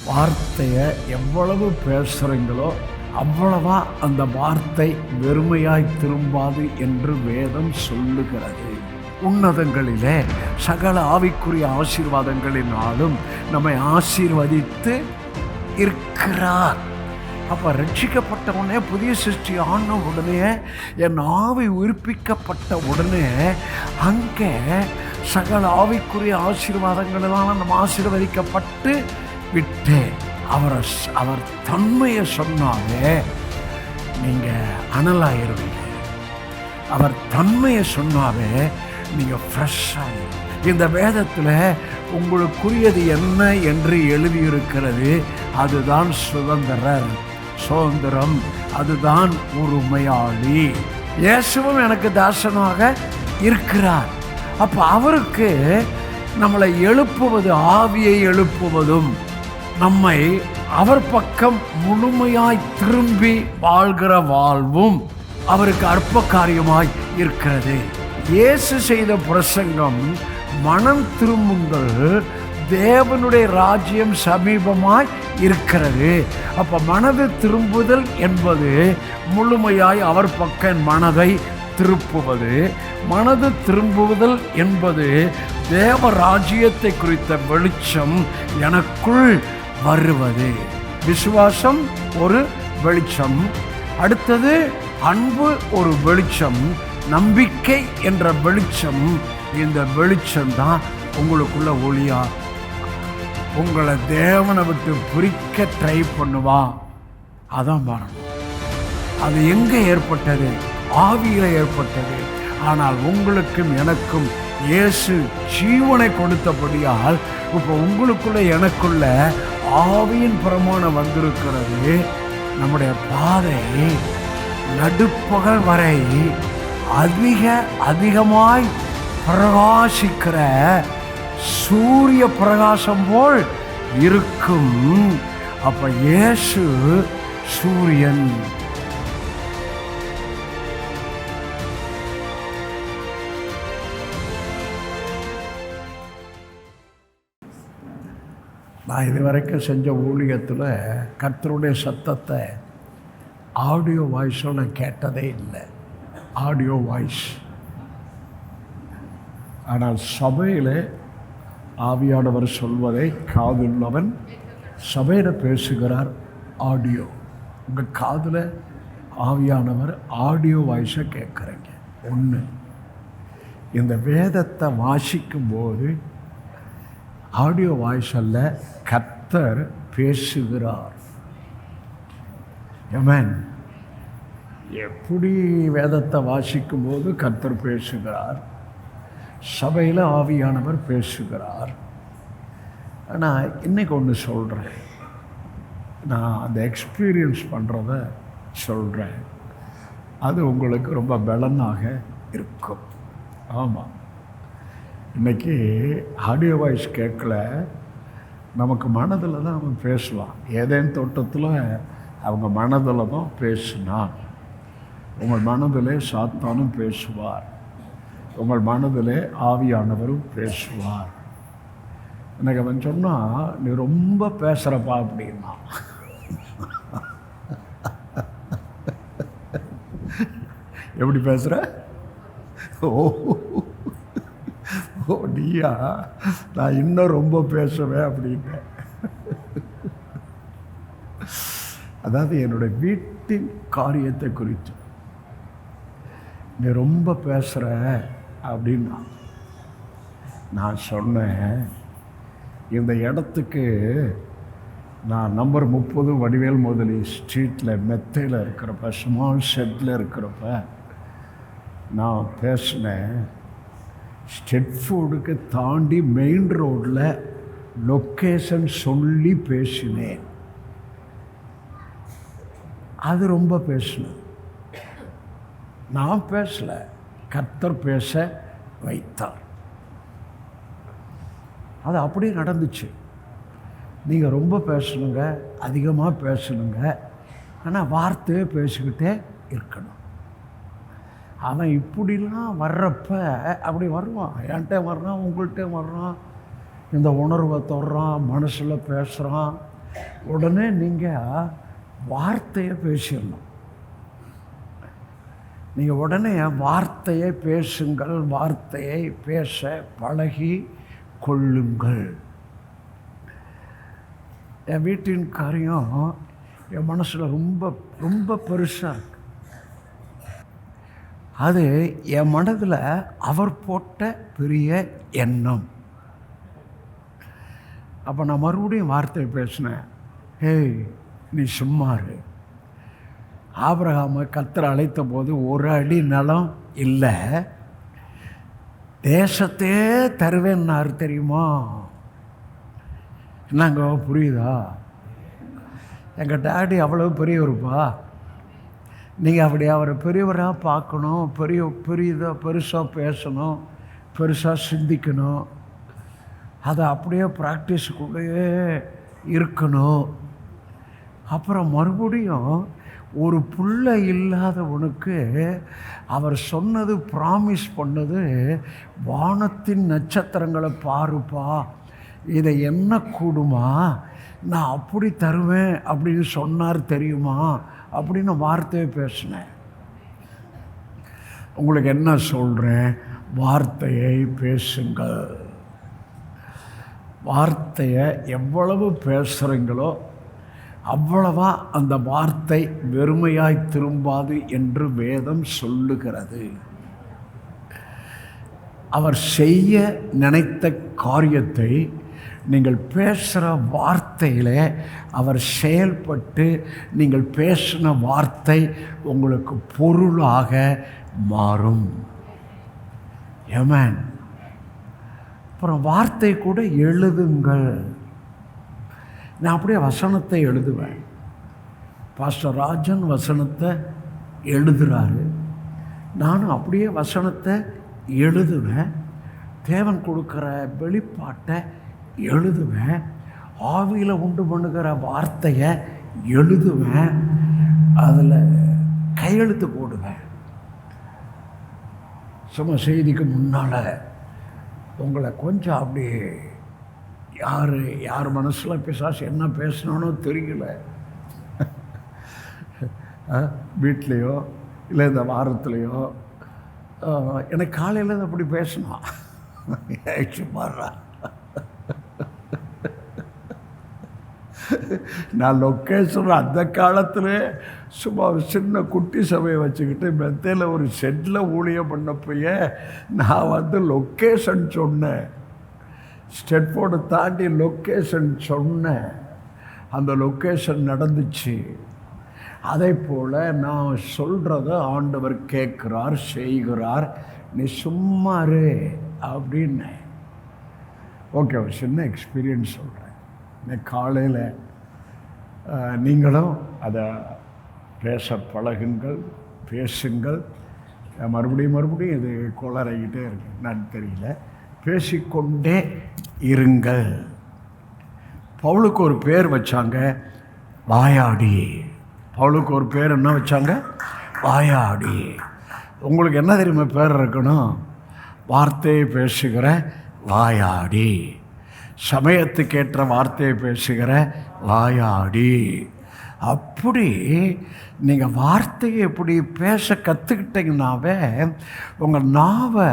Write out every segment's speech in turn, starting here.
வார்த்தையை எவ்வளவு பேசுகிறீங்களோ அவ்வளவா அந்த வார்த்தை வெறுமையாய் திரும்பாது என்று வேதம் சொல்லுகிறது. உன்னதங்களிலே சகல ஆவிக்குரிய ஆசீர்வாதங்களினாலும் நம்மை ஆசீர்வதித்து இருக்கிறார். அப்போ ரட்சிக்கப்பட்ட உடனே, புதிய சிருஷ்டி ஆன உடனே, என் ஆவி உயிர்ப்பிக்கப்பட்ட உடனே அங்கே சகல ஆவிக்குரிய ஆசீர்வாதங்களால் நம்ம ஆசீர்வதிக்கப்பட்டு விட்டேன். அவர் தன்மையை சொன்னாலே நீங்கள் அனலாயிருவீங்க. அவர் தன்மையை சொன்னாலே நீங்கள் ஃப்ரெஷ்ஷாக. இந்த வேதத்தில் உங்களுக்குரியது என்ன என்று எழுதியிருக்கிறது. அதுதான் சுதந்திரம், அதுதான் உரிமையாளி. இயேசுவும் எனக்கு தாசனாக இருக்கிறார். அப்போ அவருக்கு நம்மளை எழுப்புவது, ஆவியை எழுப்புவதும், நம்மை அவர் பக்கம் முழுமையாய் திரும்பி வாழ்கிற வாழ்வும் அவருக்கு அற்ப காரியமாய் இருக்கிறது. இயேசு செய்த பிரசங்கம், மனம் திரும்புங்கள், தேவனுடைய ராஜ்யம் சமீபமாய் இருக்கிறது. அப்போ மனது திரும்புதல் என்பது முழுமையாய் அவர் பக்கம் மனதை திருப்புவது. மனது திரும்புதல் என்பது தேவ ராஜ்யத்தை குறித்த வெளிச்சம் எனக்குள் வருவது. விசுவாசம் ஒரு வெளிச்சம், அடுத்தது அன்பு ஒரு வெளிச்சம், நம்பிக்கை என்ற வெளிச்சம். இந்த வெளிச்சம்தான் உங்களுக்குள்ள ஒளியா உங்களை தேவனை விட்டு பிரிக்க ட்ரை பண்ணுவா. அதான் பாருங்க, அது எங்கே ஏற்பட்டது? ஆவியில் ஏற்பட்டது. ஆனால் உங்களுக்கும் எனக்கும் இயேசு ஜீவனை கொடுத்தபடியால் இப்போ உங்களுக்குள்ள எனக்குள்ள ஆவியின் பிரமாணம் வந்திருக்கிறது. நம்முடைய பாதை நடுப்பகல் வரை அதிகமாய் பிரகாசிக்கிற சூரிய பிரகாசம் போல் இருக்கும். அப்ப இயேசு சூரியன். நான் இதுவரைக்கும் செஞ்ச ஊழியத்தில் கர்த்தருடைய சத்தத்தை ஆடியோ வாய்ஸோ நான் கேட்டதே இல்லை. Audio voice. ஆனால் சபையில் ஆவியானவர் சொல்வதை காதுள்ளவன் சபையில் பேசுகிறார். ஆடியோ. உங்கள் காதில் ஆவியானவர் ஆடியோ வாய்ஸை கேட்குறீங்க. ஒன்று, இந்த வேதத்தை வாசிக்கும்போது ஆடியோ வாய்ஸ் அல்ல, கர்த்தர் பேசுகிறார். ஆமென். எப்படி வேதத்தை வாசிக்கும் போது கர்த்தர் பேசுகிறார், சபையில் ஆவியானவர் பேசுகிறார். ஆனால் இன்னைக்கு ஒன்று சொல்கிறேன், நான் அந்த எக்ஸ்பீரியன்ஸ் பண்ணுறத சொல்கிறேன். அது உங்களுக்கு ரொம்ப பலனாக இருக்கும். ஆமாம், இன்றைக்கி ஆடியோ வாய்ஸ் கேட்கல, நமக்கு மனதில் தான் அவன் பேசுவான். ஏதேன் தோட்டத்தில் அவங்க மனதில் தான் பேசினான். உங்கள் மனதிலே சாத்தானும் பேசுவார், உங்கள் மனதிலே ஆவியானவரும் பேசுவார். எனக்கு அவன் சொன்னால், நீ ரொம்ப பேசுகிறப்பா அப்படின்னா. எப்படி பேசுகிற? ஓ நீயா, நான் இன்னும் ரொம்ப பேசுவேன் அப்படின்னு. அதாவது என்னுடைய வீட்டின் காரியத்தை குறித்து நீ ரொம்ப பேசுகிற அப்படின்னா நான் சொன்னேன், இந்த இடத்துக்கு நான் நம்பர் 30 வடிவேல் முதலி ஸ்ட்ரீட்டில் மெத்தையில் இருக்கிறப்ப, ஸ்மால் ஷெட்டில் இருக்கிறப்ப நான் பேசினேன். ஸ்டெட்ஃபோர்டுக்கு தாண்டி மெயின் ரோடில் லொக்கேஷன் சொல்லி பேசினேன். அது ரொம்ப பேசினேன். நான் பேசலை, கர்த்தர் பேச வைத்தார். அது அப்படியே நடந்துச்சு. நீங்கள் ரொம்ப பேசணுங்க, அதிகமாக பேசணுங்க, ஆனால் வார்த்தையே பேசிக்கிட்டே இருக்கணும். அவன் இப்படிலாம் வர்றப்ப அப்படி வருவான். என்கிட்ட வர்றான், உங்கள்கிட்ட வர்றான், இந்த உணர்வை தொடுறான், மனசில் பேசுகிறான். உடனே நீங்கள் வார்த்தையை பேசிடணும். நீங்கள் உடனே வார்த்தையை பேசுங்கள், வார்த்தையை பேச பழகி கொள்ளுங்கள். என் வீட்டின் காரியம் என் மனசில் ரொம்ப ரொம்ப பெருசாக இருக்கு. அது என் மனதில் அவர் போட்ட பெரிய எண்ணம். அப்போ நான் மறுபடியும் வார்த்தையை பேசினேன். ஏய், நீ சும்மாரு. ஆபிரகாமை கர்த்தர் அழைத்த போது ஒரு அடி நிலம் இல்லை, தேசத்தையே தருவேன்னாரு. தெரியுமா? என்னங்க புரியுதா? எங்கள் டாடி அவ்வளோ பெரியவருப்பா. நீங்கள் அப்படி அவரை பெரியவராக பார்க்கணும், பெருசாக பேசணும், பெருசாக சிந்திக்கணும். அதை அப்படியே ப்ராக்டிஸுக்குள்ளேயே இருக்கணும். அப்புறம் மறுபடியும் ஒரு புள்ள இல்லாதவனுக்கு அவர் சொன்னது, ப்ராமிஸ் பண்ணது, வானத்தின் நட்சத்திரங்களை பாருப்பா, இதை என்ன கூடுமா, நான் அப்படி தருவேன் அப்படின்னு சொன்னார் தெரியுமா அப்படின்னு வார்த்தையை பேசினேன். உங்களுக்கு என்ன சொல்கிறேன்? வார்த்தையை பேசுங்கள். வார்த்தையை எவ்வளவு பேசுகிறீங்களோ அவ்வளவா அந்த வார்த்தை வெறுமையாய் திரும்பாது என்று வேதம் சொல்லுகிறது. அவர் செய்ய நினைத்த காரியத்தை நீங்கள் பேசுகிற வார்த்தையிலே அவர் செயல்பட்டு நீங்கள் பேசின வார்த்தை உங்களுக்கு பொருளாக மாறும். ஆமென். அப்புறம் வார்த்தை கூட எழுதுங்கள். நான் அப்படியே வசனத்தை எழுதுவேன். பாஸ்டர் ராஜன் வசனத்தை எழுதுகிறாரு, நானும் அப்படியே வசனத்தை எழுதுவேன். தேவன் கொடுக்குற வெளிப்பாட்டை எழுதுவேன். ஆவியில் உண்டு பண்ணுகிற வார்த்தையை எழுதுவேன். அதில் கையெழுத்து போடுவேன். சும்மா செய்திக்கு முன்னால் உங்களை கொஞ்சம் அப்படி யார் மனசில் பிசாசு என்ன பேசணும்னோ தெரியல. வீட்லேயோ இல்லை இந்த வாரத்துலேயோ எனக்கு காலையில் அப்படி பேசணும். சும்மாறா, நான் லொக்கேஷன் அந்த காலத்தில் சும்மா ஒரு சின்ன குட்டி சபையை வச்சுக்கிட்டு மெத்தையில் ஒரு ஷெட்டில் ஊழியம் பண்ணப்போயே நான் லொக்கேஷன் சொன்னேன். ஸ்டெட்ஃபோர்டை தாண்டி லொக்கேஷன் சொன்னேன். அந்த லொக்கேஷன் நடந்துச்சு. அதே போல் நான் சொல்கிறத ஆண்டவர் கேட்குறார், செய்கிறார். நீ சும்மாரு அப்படின்னு. ஓகே, ஒரு சின்ன எக்ஸ்பீரியன்ஸ் சொல்கிறேன். இன்னைக்கு காலையில் நீங்களும் அதை பேச பழகுங்கள், பேசுங்கள். மறுபடியும் இது கொளறிக்கிட்டே இருக்கு, நான் தெரியல. பேசிக்கொண்டே இருங்கள். பவுலுக்கு ஒரு பேர் வச்சாங்க, வாயாடி. பவுலுக்கு ஒரு பேர் என்ன வச்சாங்க? வாயாடி. உங்களுக்கு என்ன தெரியுமா பேர் இருக்கணும்? வார்த்தையை பேசுகிற வாயாடி. சமயத்துக்கேற்ற வார்த்தையை பேசுகிற வாயாடி. அப்படி நீங்கள் வார்த்தையை எப்படி பேச கற்றுக்கிட்டீங்கன்னாவே உங்கள் நாவை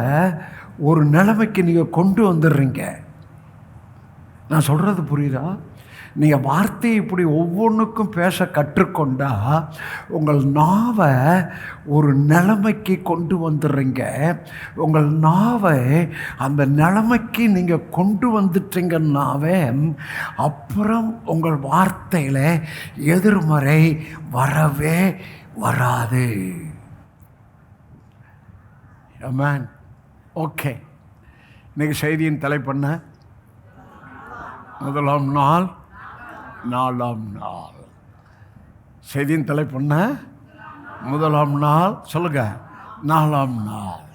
ஒரு நிலைமைக்கு நீங்கள் கொண்டு வந்துடுறீங்க. நான் சொல்கிறது புரியுதா? நீங்கள் வார்த்தையை இப்படி ஒவ்வொன்றுக்கும் பேச கற்றுக்கொண்டா உங்கள் நாவை ஒரு நிலைமைக்கு கொண்டு வந்துடுறீங்க. உங்கள் நாவை அந்த நிலைமைக்கு நீங்கள் கொண்டு வந்துட்டீங்கன்னாவே அப்புறம் உங்கள் வார்த்தையில் எதிர்மறை வரவே வராது. ஆமென். ஓகே, இன்றைக்கி செய்தியின் தலைப்பண்ண முதலாம் நாள், நாலாம் நாள். செய்தியின் தலைப்பண்ண முதலாம் நாள். சொல்லுங்க, நாலாம் நாள்.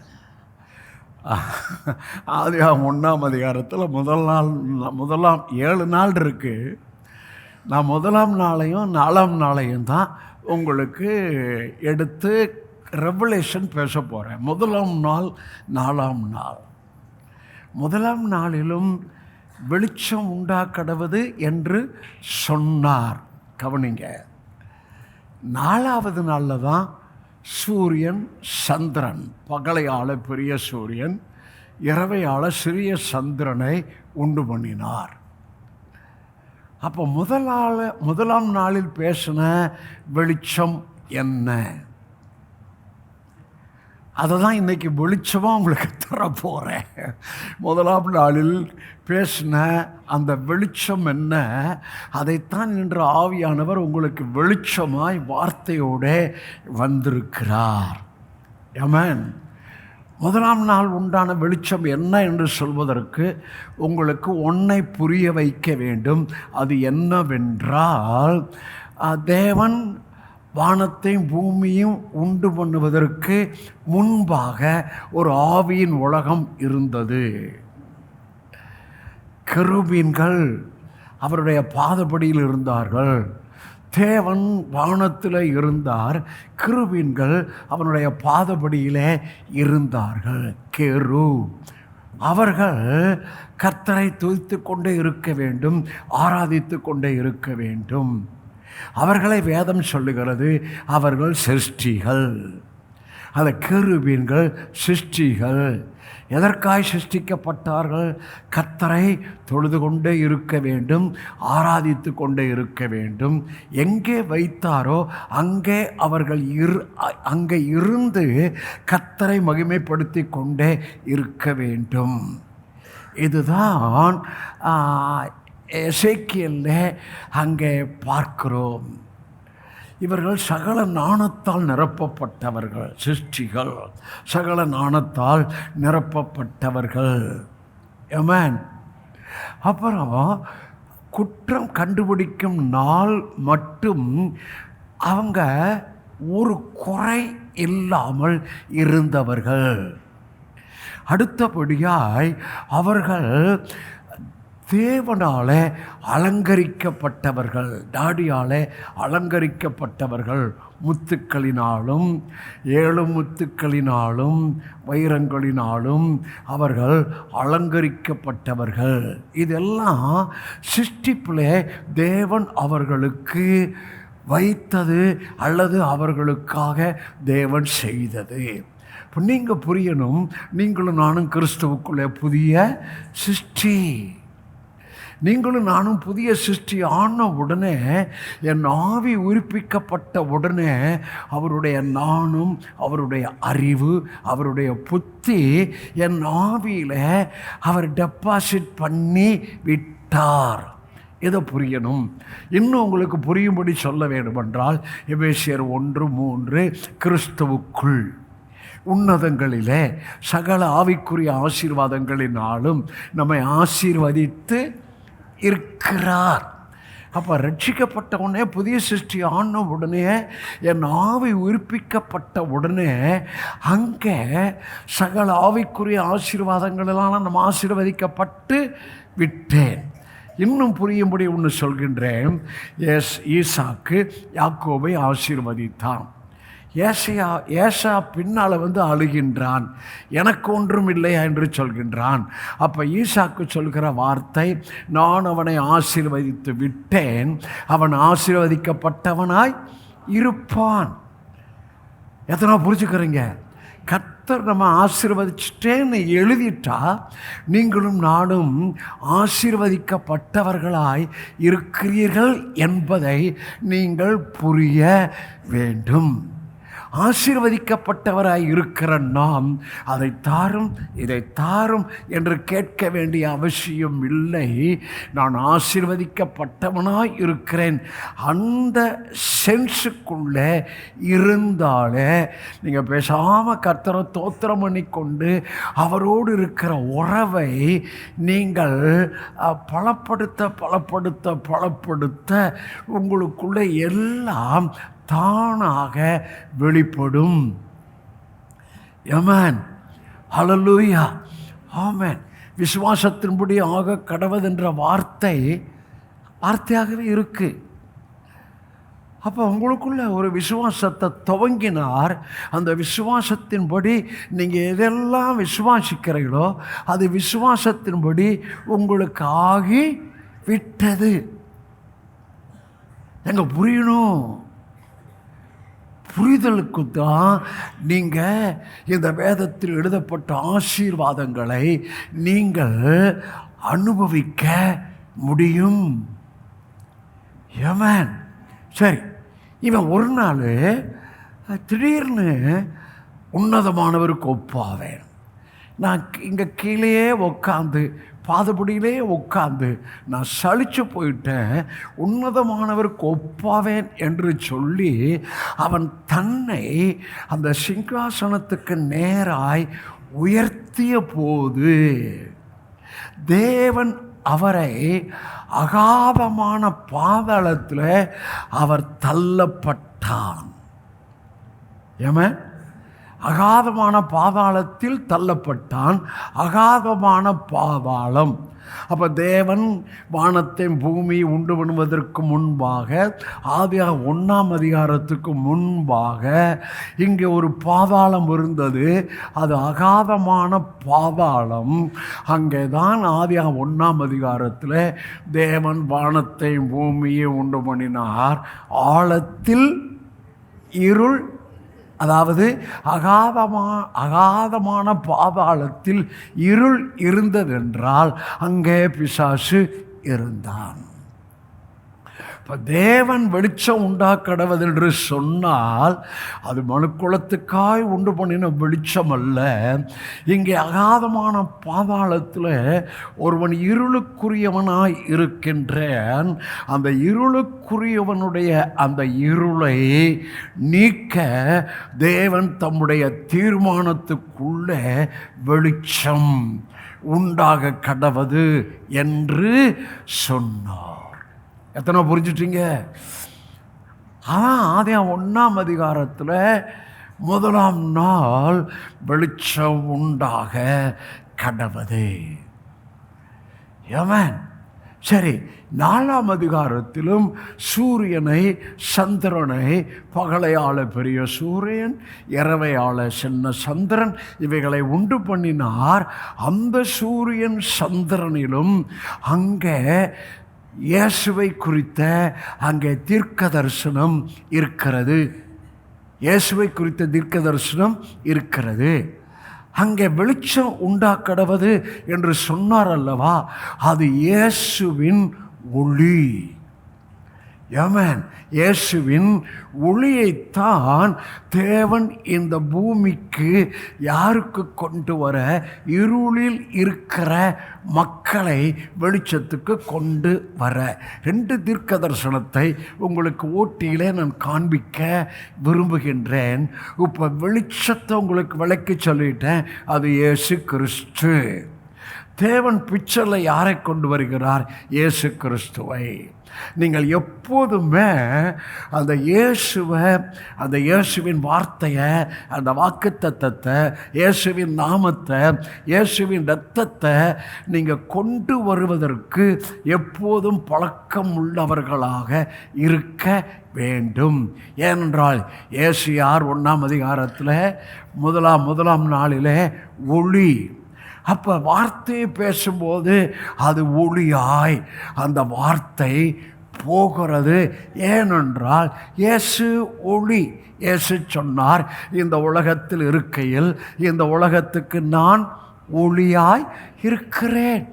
ஆதியாகமம் 1ஆம் அதிகாரத்தில் முதலாம் 7 நாள் இருக்குது. நான் முதலாம் நாளையும் 4ஆம் நாளையும் தான் உங்களுக்கு எடுத்து ரெவலேஷன் பேச போகிறேன். முதலாம் நாள், 4ஆம் நாள். முதலாம் நாளிலும் வெளிச்சம் உண்டாக்கடவது என்று சொன்னார். கவனிங்க, 4வது நாளில் தான் சூரியன் சந்திரன், பகலை ஆள பெரிய சூரியன், இரவை ஆள சிறிய சந்திரனை உண்டு பண்ணினார். அப்போ முதலாம் நாளில் பேசின வெளிச்சம் என்ன? அதை தான் இன்றைக்கி வெளிச்சமாக உங்களுக்கு தரப்போகிறேன். முதலாம் நாளில் பேசின அந்த வெளிச்சம் என்ன, அதைத்தான் இன்று ஆவியானவர் உங்களுக்கு வெளிச்சமாய் வார்த்தையோடு வந்திருக்கிறார். ஆமென். முதலாம் நாள் உண்டான வெளிச்சம் என்ன என்று சொல்வதற்கு உங்களுக்கு ஒன்றை புரிய வைக்க வேண்டும். அது என்னவென்றால், தேவன் வானத்தையும் பூமியும் உண்டு பண்ணுவதற்கு முன்பாக ஒரு ஆவியின் உலகம் இருந்தது. கெருபீன்கள் அவருடைய பாதபடியில் இருந்தார்கள். தேவன் வானத்தில் இருந்தார், கிருபீன்கள் அவனுடைய பாதபடியிலே இருந்தார்கள். அவர்கள் கர்த்தரை துதித்து கொண்டே இருக்க வேண்டும், ஆராதித்து கொண்டே இருக்க வேண்டும். அவர்களை வேதம் சொல்லுகிறது, அவர்கள் சிருஷ்டிகள். அந்த கேருபீன்கள் சிருஷ்டிகள். எதற்காய் சிருஷ்டிக்கப்பட்டார்கள்? கர்த்தரை தொழுது கொண்டே இருக்க வேண்டும், ஆராதித்து கொண்டே இருக்க வேண்டும். எங்கே வைத்தாரோ அங்கே அவர்கள் அங்கே இருந்து கர்த்தரை மகிமைப்படுத்தி கொண்டே இருக்க வேண்டும். இதுதான் எசேக்கியேலிலே அங்கே பார்க்கிறோம். இவர்கள் சகல ஞானத்தால் நிரப்பப்பட்டவர்கள், சிருஷ்டிகள், சகல ஞானத்தால் நிரப்பப்பட்டவர்கள். ஆமென். அப்புறம் குற்றம் கண்டுபிடிக்கும் நாள் மட்டும் அவங்க ஒரு குறை இல்லாமல் இருந்தவர்கள். அடுத்தபடியாய் அவர்கள் தேவனாலே அலங்கரிக்கப்பட்டவர்கள், டாடியாலே அலங்கரிக்கப்பட்டவர்கள். முத்துக்களினாலும் 7 முத்துக்களினாலும் வைரங்களினாலும் அவர்கள் அலங்கரிக்கப்பட்டவர்கள். இதெல்லாம் சிருஷ்டிப்பிலே தேவன் அவர்களுக்கு வைத்தது அல்லது அவர்களுக்காக தேவன் செய்தது. இப்போ நீங்கள் புரியணும், நீங்களும் நானும் கிறிஸ்துவுக்குள்ளே புதிய சிருஷ்டி. நீங்களும் நானும் புதிய சிருஷ்டி ஆன உடனே, என் ஆவி உயிர்ப்பிக்கப்பட்ட உடனே அவருடைய நானும், அவருடைய அறிவு, அவருடைய புத்தி என் ஆவியில் அவர் டெபாசிட் பண்ணி விட்டார். இதை புரியணும். இன்னும் உங்களுக்கு புரியும்படி சொல்ல வேண்டுமென்றால் எபேசியர் 1:3, கிறிஸ்துவுக்குள் உன்னதங்களிலே சகல ஆவிக்குரிய ஆசீர்வாதங்களினாலும் நம்மை ஆசீர்வதித்து இருக்கிறார். அப்போ ரட்சிக்கப்பட்ட உடனே, புதிய சிருஷ்டி ஆன உடனே, என் ஆவி உயிர்ப்பிக்கப்பட்ட உடனே அங்கே சகல ஆவிக்குரிய ஆசீர்வாதங்களெல்லாம் நம்ம ஆசீர்வதிக்கப்பட்டு விட்டேன். இன்னும் புரியும்படி ஒன்று சொல்கின்றேன். ஈசாக்கு யாக்கோபை ஆசீர்வதித்தான். ஏசா பின்னால் அழுகின்றான், எனக்கு ஒன்றும் இல்லையா என்று சொல்கின்றான். அப்போ ஈசாக்கு சொல்கிற வார்த்தை, நான் அவனை ஆசீர்வதித்து விட்டேன், அவன் ஆசீர்வதிக்கப்பட்டவனாய் இருப்பான். எத்தனை புரிஞ்சுக்கிறீங்க? கர்த்தர் நம்ம ஆசீர்வதிச்சிட்டேன்னு எழுதிட்டா நீங்களும் நானும் ஆசீர்வதிக்கப்பட்டவர்களாய் இருக்கிறீர்கள் என்பதை நீங்கள் புரிய வேண்டும். ஆசீர்வதிக்கப்பட்டவராய் இருக்கிற நாம் அதை தாரும் இதை தாரும் என்று கேட்க வேண்டிய அவசியம் இல்லை. நான் ஆசீர்வதிக்கப்பட்டவனாய் இருக்கிறேன், அந்த சென்ஸுக்குள்ளே இருந்தாலே நீங்கள் பேசாமல் கர்த்தரை தோத்திரம் பண்ணி கொண்டு அவரோடு இருக்கிற உறவை நீங்கள் பலப்படுத்த பலப்படுத்த பலப்படுத்த உங்களுக்குள்ளே எல்லாம் தானாக வெளிப்படும். ஆமென். ஹல்லேலூயா. ஆமென். விசுவாசத்தின்படி ஆக கடவது என்ற வார்த்தையாகவே இருக்கு. அப்போ உங்களுக்குள்ள ஒரு விசுவாசத்தை துவங்கினார். அந்த விசுவாசத்தின்படி நீங்கள் எதெல்லாம் விசுவாசிக்கிறீங்களோ அது விசுவாசத்தின்படி உங்களுக்கு ஆகி விட்டது. எங்க புரியணும்? புரிதலுக்கு தான் நீங்கள் இந்த வேதத்தில் எழுதப்பட்ட ஆசீர்வாதங்களை நீங்கள் அனுபவிக்க முடியும். ஆமென். சரி, இவன் ஒரு நாள் திடீர்னு உன்னதமானவருக்கு ஒப்பாவேன், நான் இங்கே கீழே உட்காந்து பாதபடியிலே உட்காந்து நான் சலிச்சு போயிட்டேன், உன்னதமானவருக்கு ஒப்பாவேன் என்று சொல்லி அவன் தன்னை அந்த சிங்காசனத்துக்கு நேராய் உயர்த்திய போது தேவன் அவரை அகாதமான பாதாளத்தில் அவர் தள்ளப்பட்டான். ஏமேன். அகாதமான பாதாளத்தில் தள்ளப்பட்டான். அகாதமான பாதாளம். அப்போ தேவன் வானத்தை பூமி உண்டு பண்ணுவதற்கு முன்பாக, ஆதியாகமம் 1ஆம் அதிகாரத்துக்கு முன்பாக இங்கே ஒரு பாதாளம் இருந்தது. அது அகாதமான பாதாளம். அங்கே தான் ஆதியாகமம் 1ஆம் அதிகாரத்தில் தேவன் வானத்தை பூமியை உண்டு பண்ணினார். ஆழத்தில் இருள், அதாவது அகாதமான பாதாளத்தில் இருள் இருந்ததென்றால் அங்கே பிசாசு இருந்தான். இப்போ தேவன் வெளிச்சம் உண்டாக்கடவது என்று சொன்னால் அது மனுக்குலத்துக்காய் உண்டு பண்ணின வெளிச்சம் அல்ல. இங்கே அகாதமான பாதாளத்தில் ஒருவன் இருளுக்குரியவனாய் இருக்கின்றான். அந்த இருளுக்குரியவனுடைய அந்த இருளை நீக்க தேவன் தம்முடைய தீர்மானத்துக்குள்ளே வெளிச்சம் உண்டாக கடவது என்று சொன்னார். எத்தனை புரிஞ்சுட்டீங்க? ஆதியாகமம் 1ஆம் அதிகாரத்தில் 1ஆம் நாள் வெளிச்சம் உண்டாக கடவது. ஆமென். சரி, 4ஆம் அதிகாரத்திலும் சூரியனை சந்திரனை, பகலையாள பெரிய சூரியன், இரவையாள சின்ன சந்திரன், இவைகளை உண்டு பண்ணினார். அந்த சூரியன் சந்திரனிலும் அங்கே இயேசுவை குறித்த அங்கே தீர்க்க தரிசனம் இருக்கிறது. இயேசுவை குறித்த தீர்க்க தரிசனம் இருக்கிறது. அங்கே வெளிச்சம் உண்டாக்கடவது என்று சொன்னார் அல்லவா, அது இயேசுவின் ஒளி. ஆமென். இயேசுவின் ஒளியைத்தான் தேவன் இந்த பூமிக்கு யாருக்கு கொண்டு வர, இருளில் இருக்கிற மக்களை வெளிச்சத்துக்கு கொண்டு வர. 2 தீர்க்க தரிசனத்தை உங்களுக்கு ஓட்டியிலே நான் காண்பிக்க விரும்புகின்றேன். இப்போ வெளிச்சத்தை உங்களுக்கு விளக்கி சொல்லிட்டேன். அது இயேசு கிறிஸ்து. தேவன் பிக்சரில் யாரை கொண்டு வருகிறார்? இயேசு கிறிஸ்துவை. நீங்கள் எப்போதுமே அந்த இயேசுவை, அந்த இயேசுவின் வார்த்தையை, அந்த வாக்குத்தத்தத்தை, இயேசுவின் நாமத்தை, இயேசுவின் இரத்தத்தை நீங்கள் கொண்டு வருவதற்கு எப்போதும் பழக்கம் உள்ளவர்களாக இருக்க வேண்டும். ஏனென்றால் இயேசு யார்? 1ஆம் அதிகாரத்தில் முதலாம் நாளிலே ஒளி. அப்போ வார்த்தையை பேசும்போது அது ஒளியாய் அந்த வார்த்தை போகிறது. ஏனென்றால் இயேசு ஒளி. இயேசு சொன்னார், இந்த உலகத்தில் இருக்கையில் இந்த உலகத்துக்கு நான் ஒளியாய் இருக்கிறேன்.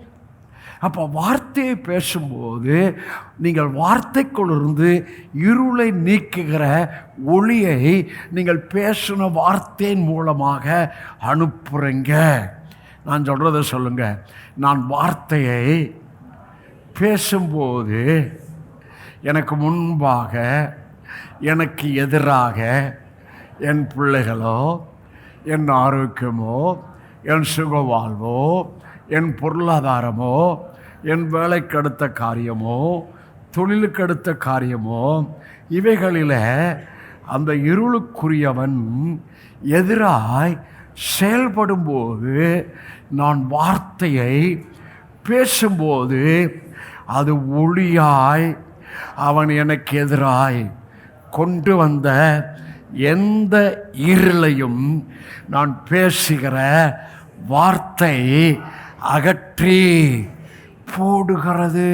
அப்போ வார்த்தையை பேசும்போது நீங்கள் வார்த்தைக்குள்ளிருந்து இருளை நீக்குகிற ஒளியை நீங்கள் பேசின வார்த்தையின் மூலமாக அனுப்புகிறீங்க. நான் சொல்கிறத சொல்லுங்கள். நான் வார்த்தையை பேசும்போது எனக்கு முன்பாக, எனக்கு எதிராக என் பிள்ளைகளோ, என் ஆரோக்கியமோ, என் சுகவாழ்வோ, என் பொருளாதாரமோ, என் வேலைக்கு அடுத்த காரியமோ, தொழிலுக்கு அடுத்த காரியமோ, இவைகளில் அந்த இருளுக்குரியவன் எதிராய் செயல்படும்போது, நான் வார்த்தையை பேசும்போது அது ஒளியாய் அவன் எனக்கு எதிராய் கொண்டு வந்த எந்த இருளையும் நான் பேசுகிற வார்த்தை அகற்றி போடுகிறது.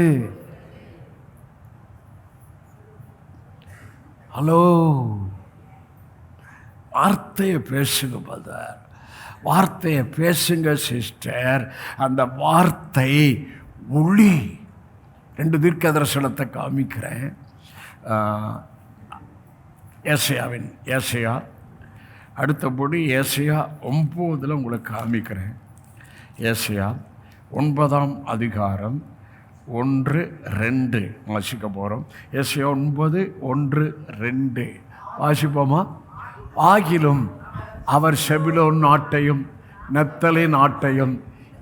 ஹலோ, வார்த்தையை பேசுங்க பிரதர், வார்த்தையை பேசுங்க சிஸ்டர். அந்த வார்த்தை ஒளி. 2 தீர்க்கதரிசனத்தை காமிக்கிறேன். ஏசாயா அடுத்தபடி ஏசாயா 9 உங்களுக்கு காமிக்கிறேன். ஏசாயா 9ஆம் அதிகாரம் 1-2 வாசிக்க போகிறோம். ஏசாயா 9:1-2 வாசிப்போமா? ஆகிலும் அவர் செபிலோன் நாட்டையும் நப்தலி நாட்டையும்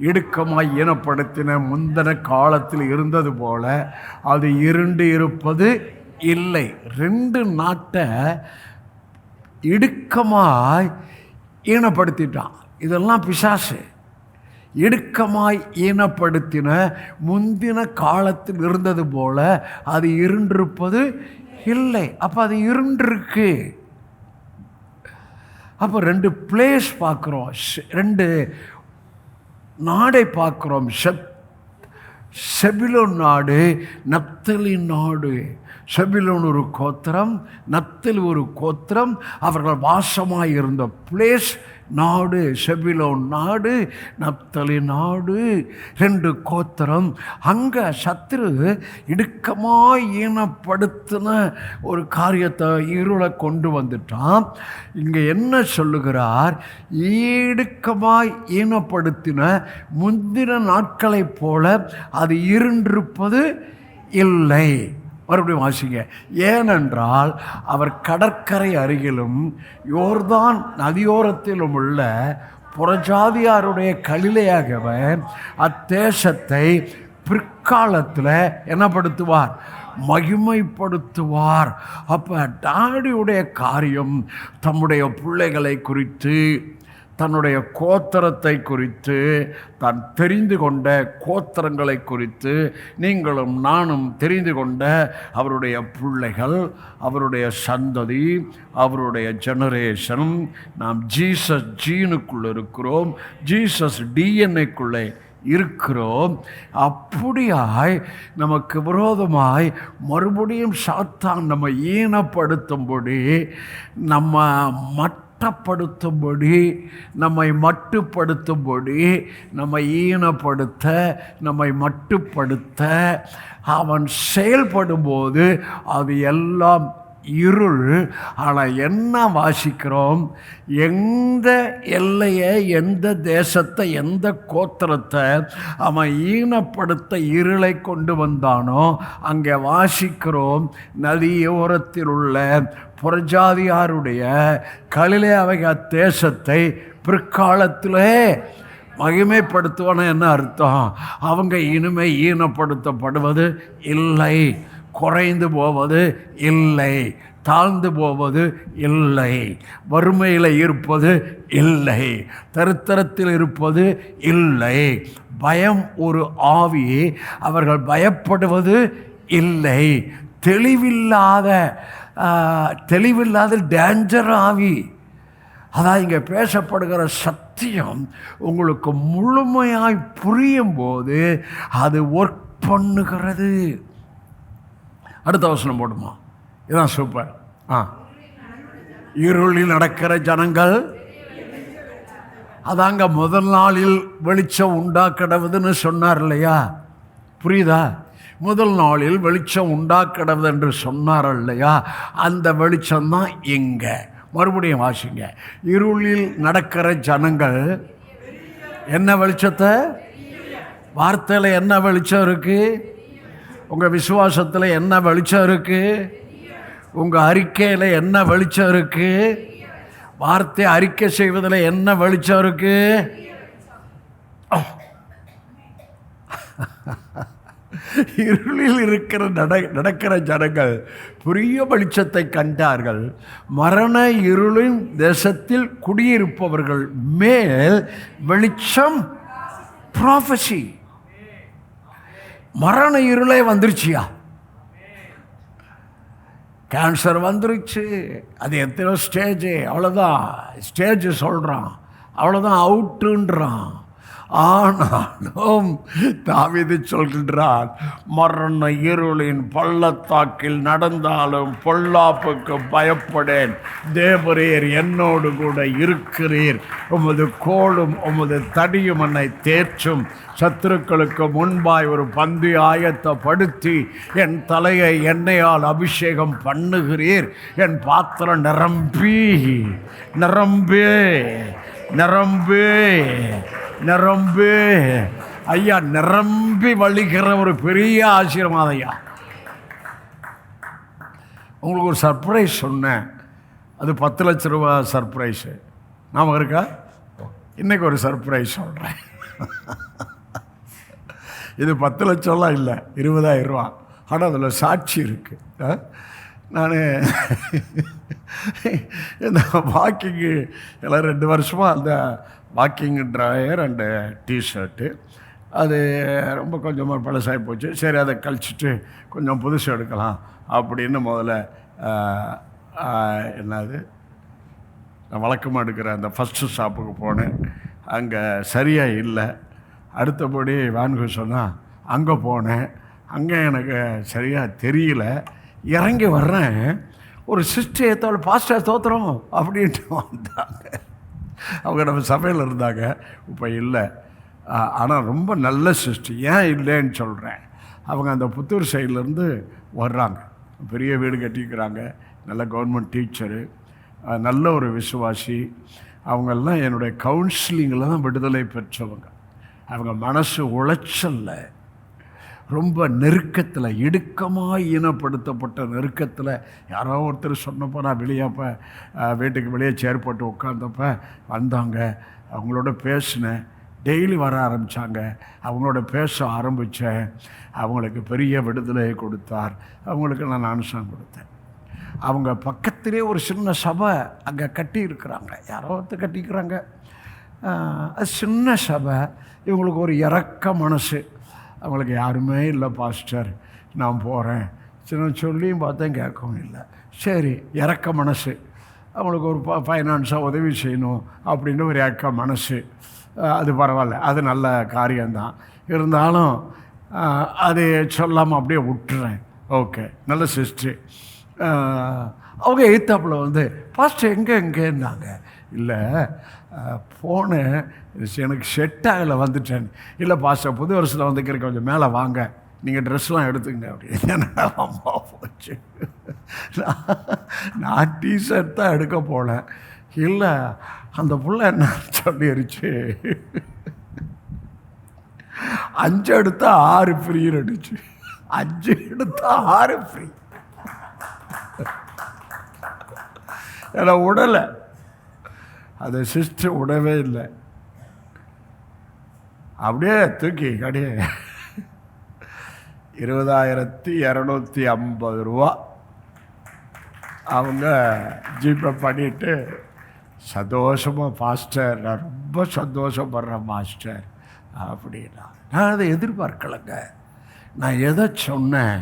இடுக்கமாய் ஈனப்படுத்தின முந்தின காலத்தில் இருந்தது போல அது இருண்டு இருப்பது இல்லை. 2 நாட்டை இடுக்கமாய் ஈனப்படுத்திட்டான். இதெல்லாம் பிசாசு. இடுக்கமாய் ஈனப்படுத்தின முந்தின காலத்தில் இருந்தது போல அது இருண்டிருப்பது இல்லை. அப்போ அது இருண்டிருக்கு. அப்போ 2 பிளேஸ் பார்க்குறோம், 2 நாடை பார்க்குறோம். செபிலோன் நாடு, நப்தலி நாடு. செபிலோன் ஒரு கோத்திரம், நப்தலி ஒரு கோத்திரம். அவர்கள் வாசமாய் இருந்த பிளேஸ் நாடு செபிலோன் நாடு, நப்தலி நாடு, 2 கோத்திரம். அங்கே சத்துரு இடுக்கமாய் ஈனப்படுத்தின ஒரு காரியத்தை இருளை கொண்டு வந்துட்டான். இங்கே என்ன சொல்லுகிறார்? இடுக்கமாய் ஈனப்படுத்தின முந்தின நாட்களைப் போல அது இருண்டிருப்பது இல்லை. மறுபடியும் வாசிங்க. ஏனென்றால் அவர் கடற்கரை அருகிலும் யோர்தான் நதியோரத்திலும் உள்ள புறஜாதியாருடைய கலிலேயாகவன் அத்தேசத்தை பிற்காலத்தில் என்னப்படுத்துவார்? மகிமைப்படுத்துவார். அப்போ டாடியுடைய காரியம் தம்முடைய பிள்ளைகளை குறித்து, தன்னுடைய கோத்திரத்தை குறித்து, தான் தெரிந்து கொண்ட கோத்திரங்களை குறித்து, நீங்களும் நானும் தெரிந்து கொண்ட அவருடைய பிள்ளைகள், அவருடைய சந்ததி, அவருடைய ஜெனரேஷன், நாம் ஜீசஸ் ஜீனுக்குள்ளே இருக்கிறோம், ஜீசஸ் டிஎன்ஏக்குள்ளே இருக்கிறோம். அப்படியாய் நமக்கு விரோதமாய் மறுபடியும் சாத்தான் நம்ம ஈனப்படுத்தும்படி, நம்ம மட்டப்படுத்தும்படி, நம்மை மட்டுப்படுத்தும்படி, நம்மை ஈனப்படுத்த, நம்மை மட்டுப்படுத்த அவன் செயல்படும்போது அது எல்லாம் இருள். ஆனால் என்ன வாசிக்கிறோம்? எந்த எல்லையை, எந்த தேசத்தை, எந்த கோத்திரத்தை அவன் ஈனப்படுத்த இருளை கொண்டு வந்தானோ அங்கே வாசிக்கிறோம், நதியோரத்தில் உள்ள புறஜாதியாருடைய கலிலேயாவின் தேசத்தை பிற்காலத்திலே மகிமைப்படுத்துவான. என்ன அர்த்தம்? அவங்க இனிமே ஈனப்படுத்தப்படுவது இல்லை, குறைந்து போவது இல்லை, தாழ்ந்து போவது இல்லை, வறுமையில் இருப்பது இல்லை, தரித்திரத்தில் இருப்பது இல்லை, பயம் ஒரு ஆவி, அவர்கள் பயப்படுவது இல்லை, தெளிவில்லாத டேஞ்சர் ஆவி. அதான் இங்கே பேசப்படுகிற சத்தியம் உங்களுக்கு முழுமையாய் புரியும் போது அது ஒர்க் பண்ணுகிறது. அடுத்த வசனம் போடுமா? இதுதான் சூப்பர். இருளில் நடக்கிற ஜனங்கள், அதாங்க முதல் நாளில் வெளிச்சம் உண்டாக்கடவுதுன்னு சொன்னார் இல்லையா? புரியுதா? முதல் நாளில் வெளிச்சம் உண்டாக்கடவுது என்று சொன்னார் இல்லையா? அந்த வெளிச்சம்தான் இங்கே. மறுபடியும் வாசிங்க. இருளில் நடக்கிற ஜனங்கள் என்ன வெளிச்சத்தை? வார்த்தையில் என்ன வெளிச்சம் இருக்குது? உங்கள் விசுவாசத்தில் என்ன வெளிச்சம் இருக்குது? உங்கள் அறிக்கையில் என்ன வெளிச்சம் இருக்குது? வார்த்தை அறிக்கை செய்வதில் என்ன வெளிச்சம் இருக்குது? இருளில் இருக்கிற நடக்கிற ஜனங்கள் புதிய வெளிச்சத்தை கண்டார்கள். மரண இருளின் தேசத்தில் குடியிருப்பவர்கள் மேல் வெளிச்சம், ப்ராஃபசி. மரண இருளே வந்துருச்சியா? கேன்சர் வந்துருச்சு, அது எத்தனை ஸ்டேஜு, அவ்வளோதான் ஸ்டேஜ் சொல்கிறான், அவ்வளோதான் அவுட்டுன்றான். ஆனாலும் தாவீது சொல்கின்றான், மரண இருளின் பள்ளத்தாக்கில் நடந்தாலும் பொல்லாப்புக்கு பயப்படேன், தேவரீர் என்னோடு கூட இருக்கிறீர், உமது கோலும் உமது தடியும் என்னை தேற்றும், சத்துருக்களுக்கு முன்பாய் ஒரு பந்தி ஆயத்தப்படுத்தி என் தலையை எண்ணெயால் அபிஷேகம் பண்ணுகிறீர், என் பாத்திரம் நிரம்பி நிரம்பே நிரம்பே நிரம்பு. ஐயா, நிரம்பி வழிகிற ஒரு பெரிய ஆசீர்வாதம் ஐயா. உங்களுக்கு ஒரு சர்ப்ரைஸ் சொன்னேன், அது 10 லட்ச ரூபா சர்ப்ரைஸு. நாம இருக்கா? இன்னைக்கு ஒரு சர்ப்ரைஸ் சொல்கிறேன். இது 10 லட்சம்லாம் இல்லை, 20,000 ரூபா. ஆனால் அதில் சாட்சி இருக்குது. நான் இந்த வாக்கிங்கு எல்லாம் 2 வருஷமாக அந்த வாக்கிங் ட்ராயர் அண்டு டிஷர்ட்டு அது ரொம்ப கொஞ்சமாக பழசாகி போச்சு. சரி, அதை கழிச்சிட்டு கொஞ்சம் புதுசு எடுக்கலாம் அப்படின்னு முதல்ல என்னது நான் வழக்கமாக எடுக்கிற அந்த ஃபஸ்ட்டு ஷாப்புக்கு போனேன். அங்கே சரியாக இல்லை. அடுத்தபடி வான்கு சொன்னால் அங்கே போனேன். அங்கே எனக்கு சரியாக தெரியல. இறங்கி வர்றேன், ஒரு சிஸ்டர் ஏற்றோட பாஸ்டர் தோத்துறோம் அப்படின்ட்டு வந்தாங்க. அவங்க நம்ம சபையில் இருந்தாங்க, இப்போ இல்லை. ஆனால் ரொம்ப நல்ல சிஸ்டர். ஏன் இல்லைன்னு சொல்கிறேன், அவங்க அந்த புத்தூர் சைட்லேருந்து வர்றாங்க, பெரிய வீடு கட்டிக்கிறாங்க, நல்ல கவர்மெண்ட் டீச்சரு, நல்ல ஒரு விசுவாசி. அவங்கெல்லாம் என்னுடைய கவுன்சிலிங்கில் தான் விடுதலை பெற்றவங்க. அவங்க மனசு உளைச்சல்ல, ரொம்ப நெருக்கத்தில், இடுக்கமாக ஈனப்படுத்தப்பட்ட நெருக்கத்தில். யாரோ ஒருத்தர் சொன்னப்போ நான் வெளியப்போ வீட்டுக்கு வெளியே சேர் போட்டு உட்காந்தப்போ வந்தாங்க. அவங்களோட பேசினேன், டெய்லி வர ஆரம்பித்தாங்க. அவங்களோட பேச ஆரம்பித்தேன். அவங்களுக்கு பெரிய விடுதலையை கொடுத்தார். அவங்களுக்கு நான் அனுசம் கொடுத்தேன். அவங்க பக்கத்திலே ஒரு சின்ன சபை அங்கே கட்டி இருக்கிறாங்க, யாரோ ஒருத்தர் கட்டிக்கிறாங்க. அது சின்ன சபை. இவங்களுக்கு ஒரு இறக்க மனசு. அவங்களுக்கு யாருமே இல்லை பாஸ்டர், நான் போகிறேன். சின்ன சொல்லியும் பார்த்தேன், கேட்கவும் இல்லை. சரி, இறக்க மனசு. அவங்களுக்கு ஒரு ஃபைனான்ஸாக உதவி செய்யணும் அப்படின்னு ஒரு இறக்க மனசு. அது பரவாயில்ல, அது நல்ல காரியம்தான். இருந்தாலும் அது சொல்லாமல் அப்படியே விட்டுறேன். ஓகே, நல்ல சிஸ்டர். அவங்க எய்த்தாப்பில் வந்து பாஸ்டர் எங்கேன்னாங்க. இல்லை, போனேன், எனக்கு செட் ஆகலை, வந்துட்டேன். இல்லை பாஸ்டர், புது வருஷத்தில் வந்துக்கிறேன், கொஞ்சம் மேலே வாங்க, நீங்கள் ட்ரெஸ்லாம் எடுத்துங்க அப்படின்னு. அம்மா போச்சு. நான் டிஷர்ட் தான் எடுக்க போனேன். இல்லை, அந்த புள்ள என்ன சொல்லிருச்சு, 5 எடுத்தா 6 ஃப்ரீன்னு அடிச்சு. 5 எடுத்தா 6 ஃப்ரீ. என்னை உடலை, அதை சிஸ்டர் விடவே இல்லை. அப்படியே தூக்கி கடையே 20,250 ரூபா அவங்க ஜிபே பண்ணிவிட்டு சந்தோஷமாக, பாஸ்டர் நான் ரொம்ப சந்தோஷப்படுறேன் மாஸ்டர் அப்படின்னா. நான் அதை எதிர்பார்க்கலைங்க. நான் எதை சொன்னேன்,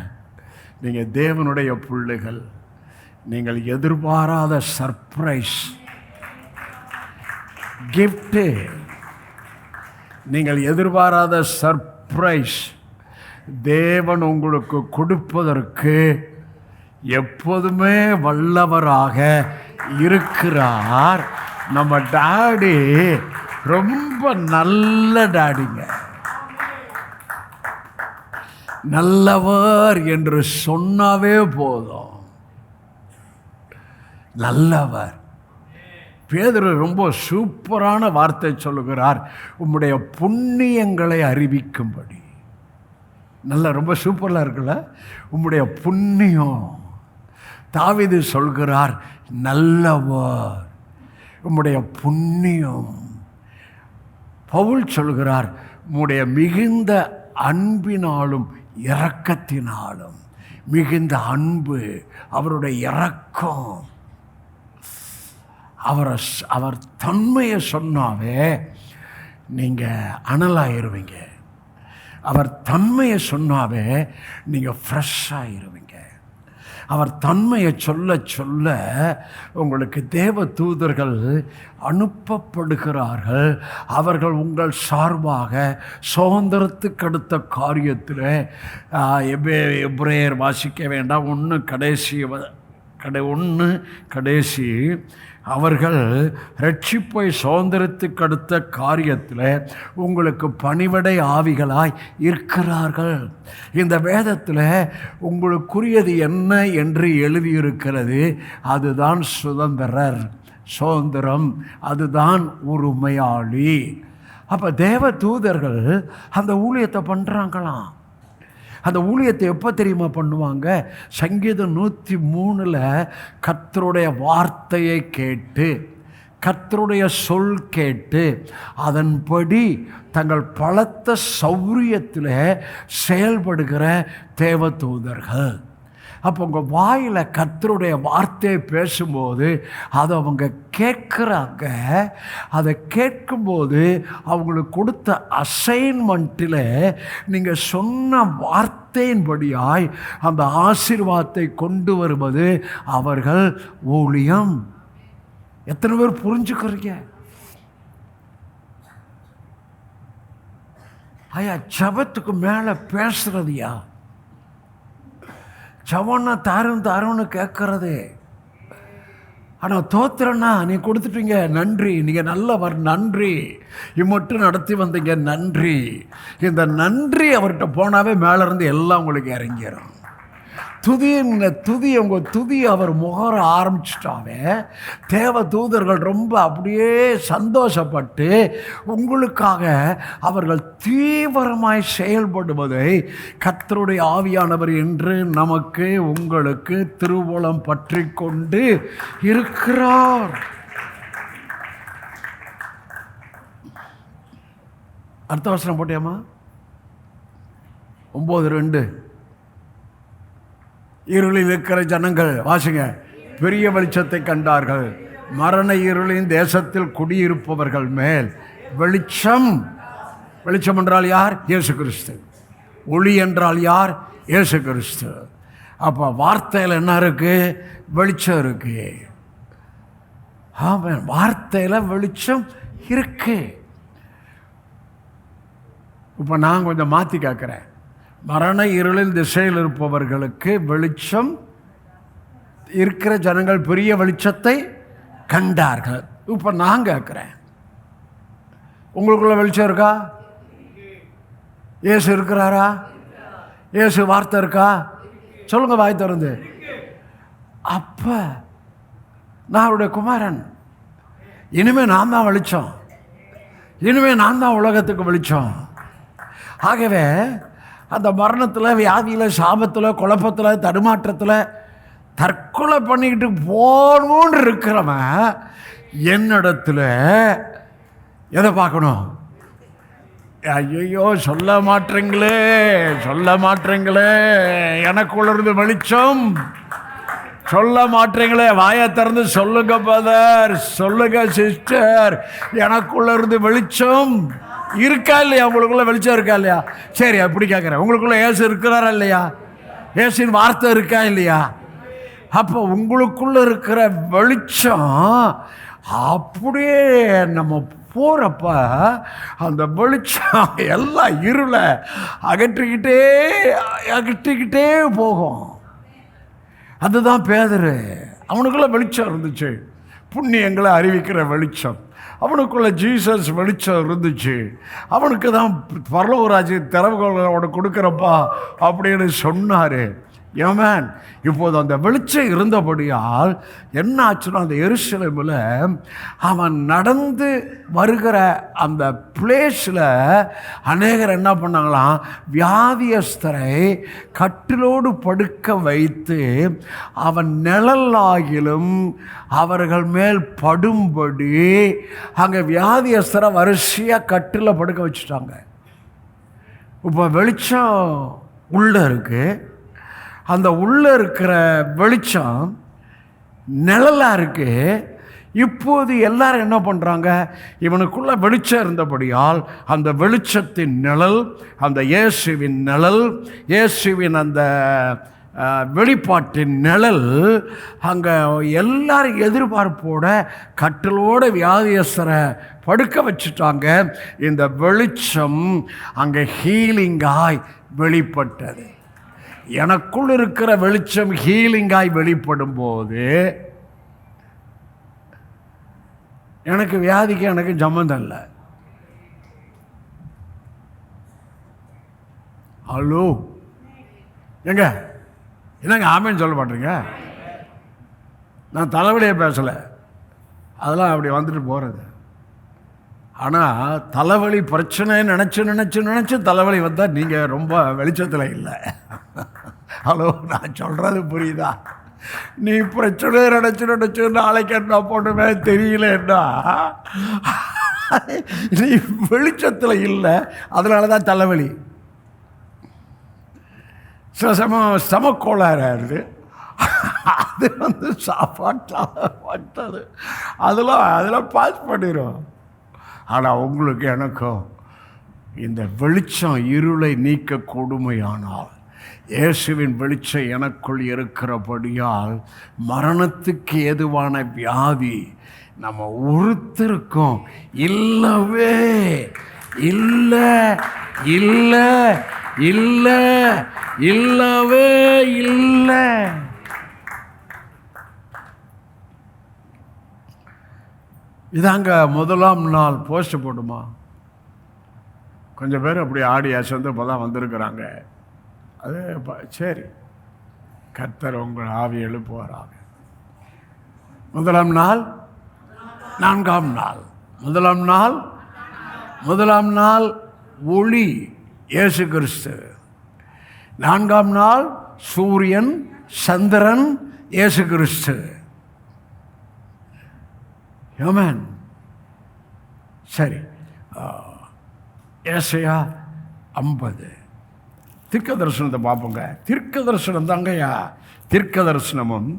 நீங்கள் தேவனுடைய பிள்ளைகள், நீங்கள் எதிர்பாராத சர்ப்ரைஸ் கிஃப்ட்டு, நீங்கள் எதிர்பாராத சர்ப்ரைஸ் தேவன் உங்களுக்கு கொடுப்பதற்கு எப்போதுமே வல்லவராக இருக்கிறார். நம்ம டாடி ரொம்ப நல்ல டாடிங்க. நல்லவர் என்று சொன்னாவே போதும். நல்லவர். பேதுரு ரொம்ப சூப்பரான வார்த்தை சொல்லுகிறார், உம்முடைய புண்ணியங்களை அறிவிக்கும்படி. நல்ல ரொம்ப சூப்பராக இருக்குல்ல, உம்முடைய புண்ணியம். தாவீது சொல்கிறார், நல்லவர், உம்முடைய புண்ணியம். பவுல் சொல்கிறார், உம்முடைய மிகுந்த அன்பினாலும் இரக்கத்தினாலும். மிகுந்த அன்பு, அவருடைய இரக்கம். அவர் தன்மையை சொன்னாவே நீங்கள் அனலாயிருவீங்க. அவர் தன்மையை சொன்னாவே நீங்கள் ஃப்ரெஷ்ஷாகிருவீங்க. அவர் தன்மையை சொல்ல சொல்ல உங்களுக்கு தேவ தூதர்கள் அனுப்பப்படுகிறார்கள். அவர்கள் உங்கள் சார்பாக சுதந்திரத்துக்கு அடுத்த காரியத்தில் எபிரேயர் வாசிக்க வேண்டாம், 1 அவர்கள் ரட்சிப்பை சுதந்திரத்துக்கு அடுத்த காரியத்தில் உங்களுக்கு பணிவிடை ஆவிகளாய் இருக்கிறார்கள். இந்த வேதத்தில் உங்களுக்குரியது என்ன என்று எழுதியிருக்கிறது. அதுதான் சுதந்திரம், அதுதான் உரிமையாளி. அப்போ தேவ தூதர்கள் அந்த ஊழியத்தை பண்ணுறாங்களாம். அந்த ஊழியத்தை எப்போ தெரியுமா பண்ணுவாங்க? சங்கீதம் 103 கர்த்தருடைய வார்த்தையை கேட்டு, கர்த்தருடைய சொல் கேட்டு, அதன்படி தங்கள் பலத்த சௌரியத்தில் செயல்படுகிற தேவ தூதர்கள். அப்போ உங்கள் வாயில் கர்த்தருடைய வார்த்தையை பேசும்போது அதை அவங்க கேட்குறாங்க. அதை கேட்கும்போது அவங்களுக்கு கொடுத்த அசைன்மெண்ட்டில் நீங்கள் சொன்ன வார்த்தையின்படியாய் அந்த ஆசீர்வாதத்தை கொண்டு வருவது அவர்கள் ஊழியம். எத்தனை பேர் புரிஞ்சுக்கிறீங்க? ஐயா, ஜபத்துக்கு மேலே பேசுறதுயா, ஜவன்னா தாருன்னு கேட்கறது. ஆனால் தோத்திரன்னா நீ கொடுத்துட்டீங்க, நன்றி, நீங்கள் நல்லவர், நன்றி, இம்மட்டும் நடத்தி வந்தீங்க, நன்றி. இந்த நன்றி அவர்கிட்ட போனாவே மேலேருந்து எல்லாம் உங்களுக்கு இறங்கிடும். உங்கள் துதி அவர் முகர ஆரம்பிச்சிட்டாவே தேவ தூதர்கள் ரொம்ப அப்படியே சந்தோஷப்பட்டு உங்களுக்காக அவர்கள் தீவிரமாய் செயல்படுவதை கர்த்தருடைய ஆவியானவர் என்று நமக்கு உங்களுக்கு திருவுளம் பற்றி கொண்டு இருக்கிறார். அடுத்த வசனம் போட்டியாமா? 9:2 இருளில் இருக்கிற ஜனங்கள், வாசிங்க, பெரிய வெளிச்சத்தை கண்டார்கள். மரண இருளின் தேசத்தில் குடியிருப்பவர்கள் மேல் வெளிச்சம். வெளிச்சம் என்றால் யார்? இயேசு கிறிஸ்து. ஒளி என்றால் யார்? இயேசு கிறிஸ்து. அப்போ வார்த்தையில் என்ன இருக்கு? வெளிச்சம் இருக்கு. ஆமாம், வார்த்தையில் வெளிச்சம் இருக்கு. இப்போ நான் கொஞ்சம் மாற்றி கேட்குறேன். மரண இருளில் திசையில் இருப்பவர்களுக்கு வெளிச்சம் இருக்கிற ஜனங்கள் பெரிய வெளிச்சத்தை கண்டார்கள். இப்போ நான் கேட்குறேன், உங்களுக்குள்ள வெளிச்சம் இருக்கா? இயேசு இருக்கிறாரா? இயேசு வார்த்தை இருக்கா? சொல்லுங்க வாய் திறந்து. அப்போ நான் அவருடைய குமாரன், இனிமே நான் தான் வெளிச்சம், இனிமே நான் தான் உலகத்துக்கு வெளிச்சம். ஆகவே அந்த மரணத்தில், வியாதியில், சாபத்தில், குழப்பத்தில், தடுமாற்றத்தில் தற்கொலை பண்ணிக்கிட்டு போகணுன்னு இருக்கிறவன் என்னிடத்தில் எதை பார்க்கணும்? ஐயோ, சொல்ல மாட்டீங்களே, எனக்குள்ள இருந்து வெளிச்சம் சொல்ல மாட்டீங்களே. வாயை திறந்து சொல்லுங்க பிரதர், சொல்லுங்க சிஸ்டர், எனக்குள்ள இருந்து வெளிச்சம் இருக்கா இல்லையா? உங்களுக்குள்ள வெளிச்சம் இருக்கா இல்லையா? சரி, அப்படி கேட்குறேன், உங்களுக்குள்ள இயேசு இருக்கிறாரா இல்லையா? இயேசுவின் வார்த்தை இருக்கா இல்லையா? அப்போ உங்களுக்குள்ள இருக்கிற வெளிச்சம் அப்படியே நம்ம போகிறப்ப அந்த வெளிச்சம் எல்லா இருளை அகற்றிக்கிட்டே போகும். அதுதான் பேதுரு. அவனுக்குள்ள வெளிச்சம் இருந்துச்சு, புண்ணியங்களை அறிவிக்கிற வெளிச்சம். அவனுக்குள்ள ஜீசஸ் வெளிச்சம் இருந்துச்சு. அவனுக்கு தான் பரலோக ராஜ்ய திறவுகோலோட கொடுக்குறப்பா அப்படின்னு சொன்னார். ஏமேன். இப்போது அந்த வெளிச்சம் இருந்தபடியால் என்ன ஆச்சுன்னா, அந்த எருசலேமில் அவன் நடந்து வருகிற அந்த பிளேஸில் அநேகர் என்ன பண்ணாங்களாம், வியாதியஸ்தரை கட்டிலோடு படுக்க வைத்து அவன் நிழலாகிலும் அவர்கள் மேல் படும்படி அங்கே வியாதியஸ்தரை வரிசையாக கட்டில் படுக்க வச்சுட்டாங்க. இப்போ வெளிச்சம் உள்ளே இருக்குது. அந்த உள்ளே இருக்கிற வெளிச்சம் நிழலாக இருக்குது. இப்போது எல்லாரும் என்ன பண்ணுறாங்க, இவனுக்குள்ள வெளிச்சம் இருந்தபடியால் அந்த வெளிச்சத்தின் நிழல், அந்த இயேசுவின் நிழல், இயேசுவின் அந்த வெளிப்பாட்டின் நிழல் அங்கே எல்லாரும் எதிர்பார்ப்போட கட்டிலோட வியாதியஸ்தரை படுக்க வச்சுட்டாங்க. இந்த வெளிச்சம் அங்கே ஹீலிங்காய் வெளிப்பட்டது. எனக்குள் இருக்கிற வெளிச்சம் ஹீலிங்காய் வெளிப்படும் போது எனக்கு வியாதிக்கு எனக்கு சம்மந்தம் இல்லை. ஹலோ, எங்க என்னங்க ஆமேன்னு சொல்ல மாட்டேங்க? நான் தலைவலியை பேசலை, அதெல்லாம் அப்படி வந்துட்டு போகிறது. ஆனால் தலைவலி பிரச்சனை நினச்சி நினச்சி நினச்சி தலைவலி வந்தால் நீங்கள் ரொம்ப வெளிச்சத்தில் இல்லை. ஹலோ, நான் சொல்கிறது புரியுதா? நீ பிரச்சனை நினச்சி நினச்சி நாளைக்கு என்ன போட்டுமே தெரியலன்னா நீ வெளிச்சத்தில் இல்லை, அதனால தான் தலைவலி. சில சமயம் சமக்கோளாறு அது சாப்பாட்டு அதெல்லாம் பாஸ் பண்ணிடும். ஆனால் உங்களுக்கு எனக்கும் இந்த வெளிச்சம் இருளை நீக்க கொடுமையானால், இயேசுவின் வெளிச்சம் எனக்குள் இருக்கிறபடியால் மரணத்துக்கு ஏதுவான வியாதி நம்ம ஒருத்தருக்கும் இல்லவே இல்லை, இல்லை, இல்லை, இல்லவே இல்லை. இதாங்க முதலாம் நாள் போஸ்ட் போடுமா? கொஞ்சம் பேர் அப்படி ஆடி அசந்து இப்போ தான் வந்திருக்கிறாங்க. அது சரி, கர்த்தர் உங்கள் ஆவி எழுப்புவாராக. முதலாம் நாள், நான்காம் நாள். முதலாம் நாள் ஒளி இயேசு கிறிஸ்து. நான்காம் நாள் சூரியன் சந்திரன் இயேசு கிறிஸ்து. ஆமென். சரி, ஏசாயா 50 தீர்க்க தரிசனத்தை பார்ப்போங்க. தீர்க்க தரிசனம் தாங்கய்யா. தீர்க்க தரிசனமும்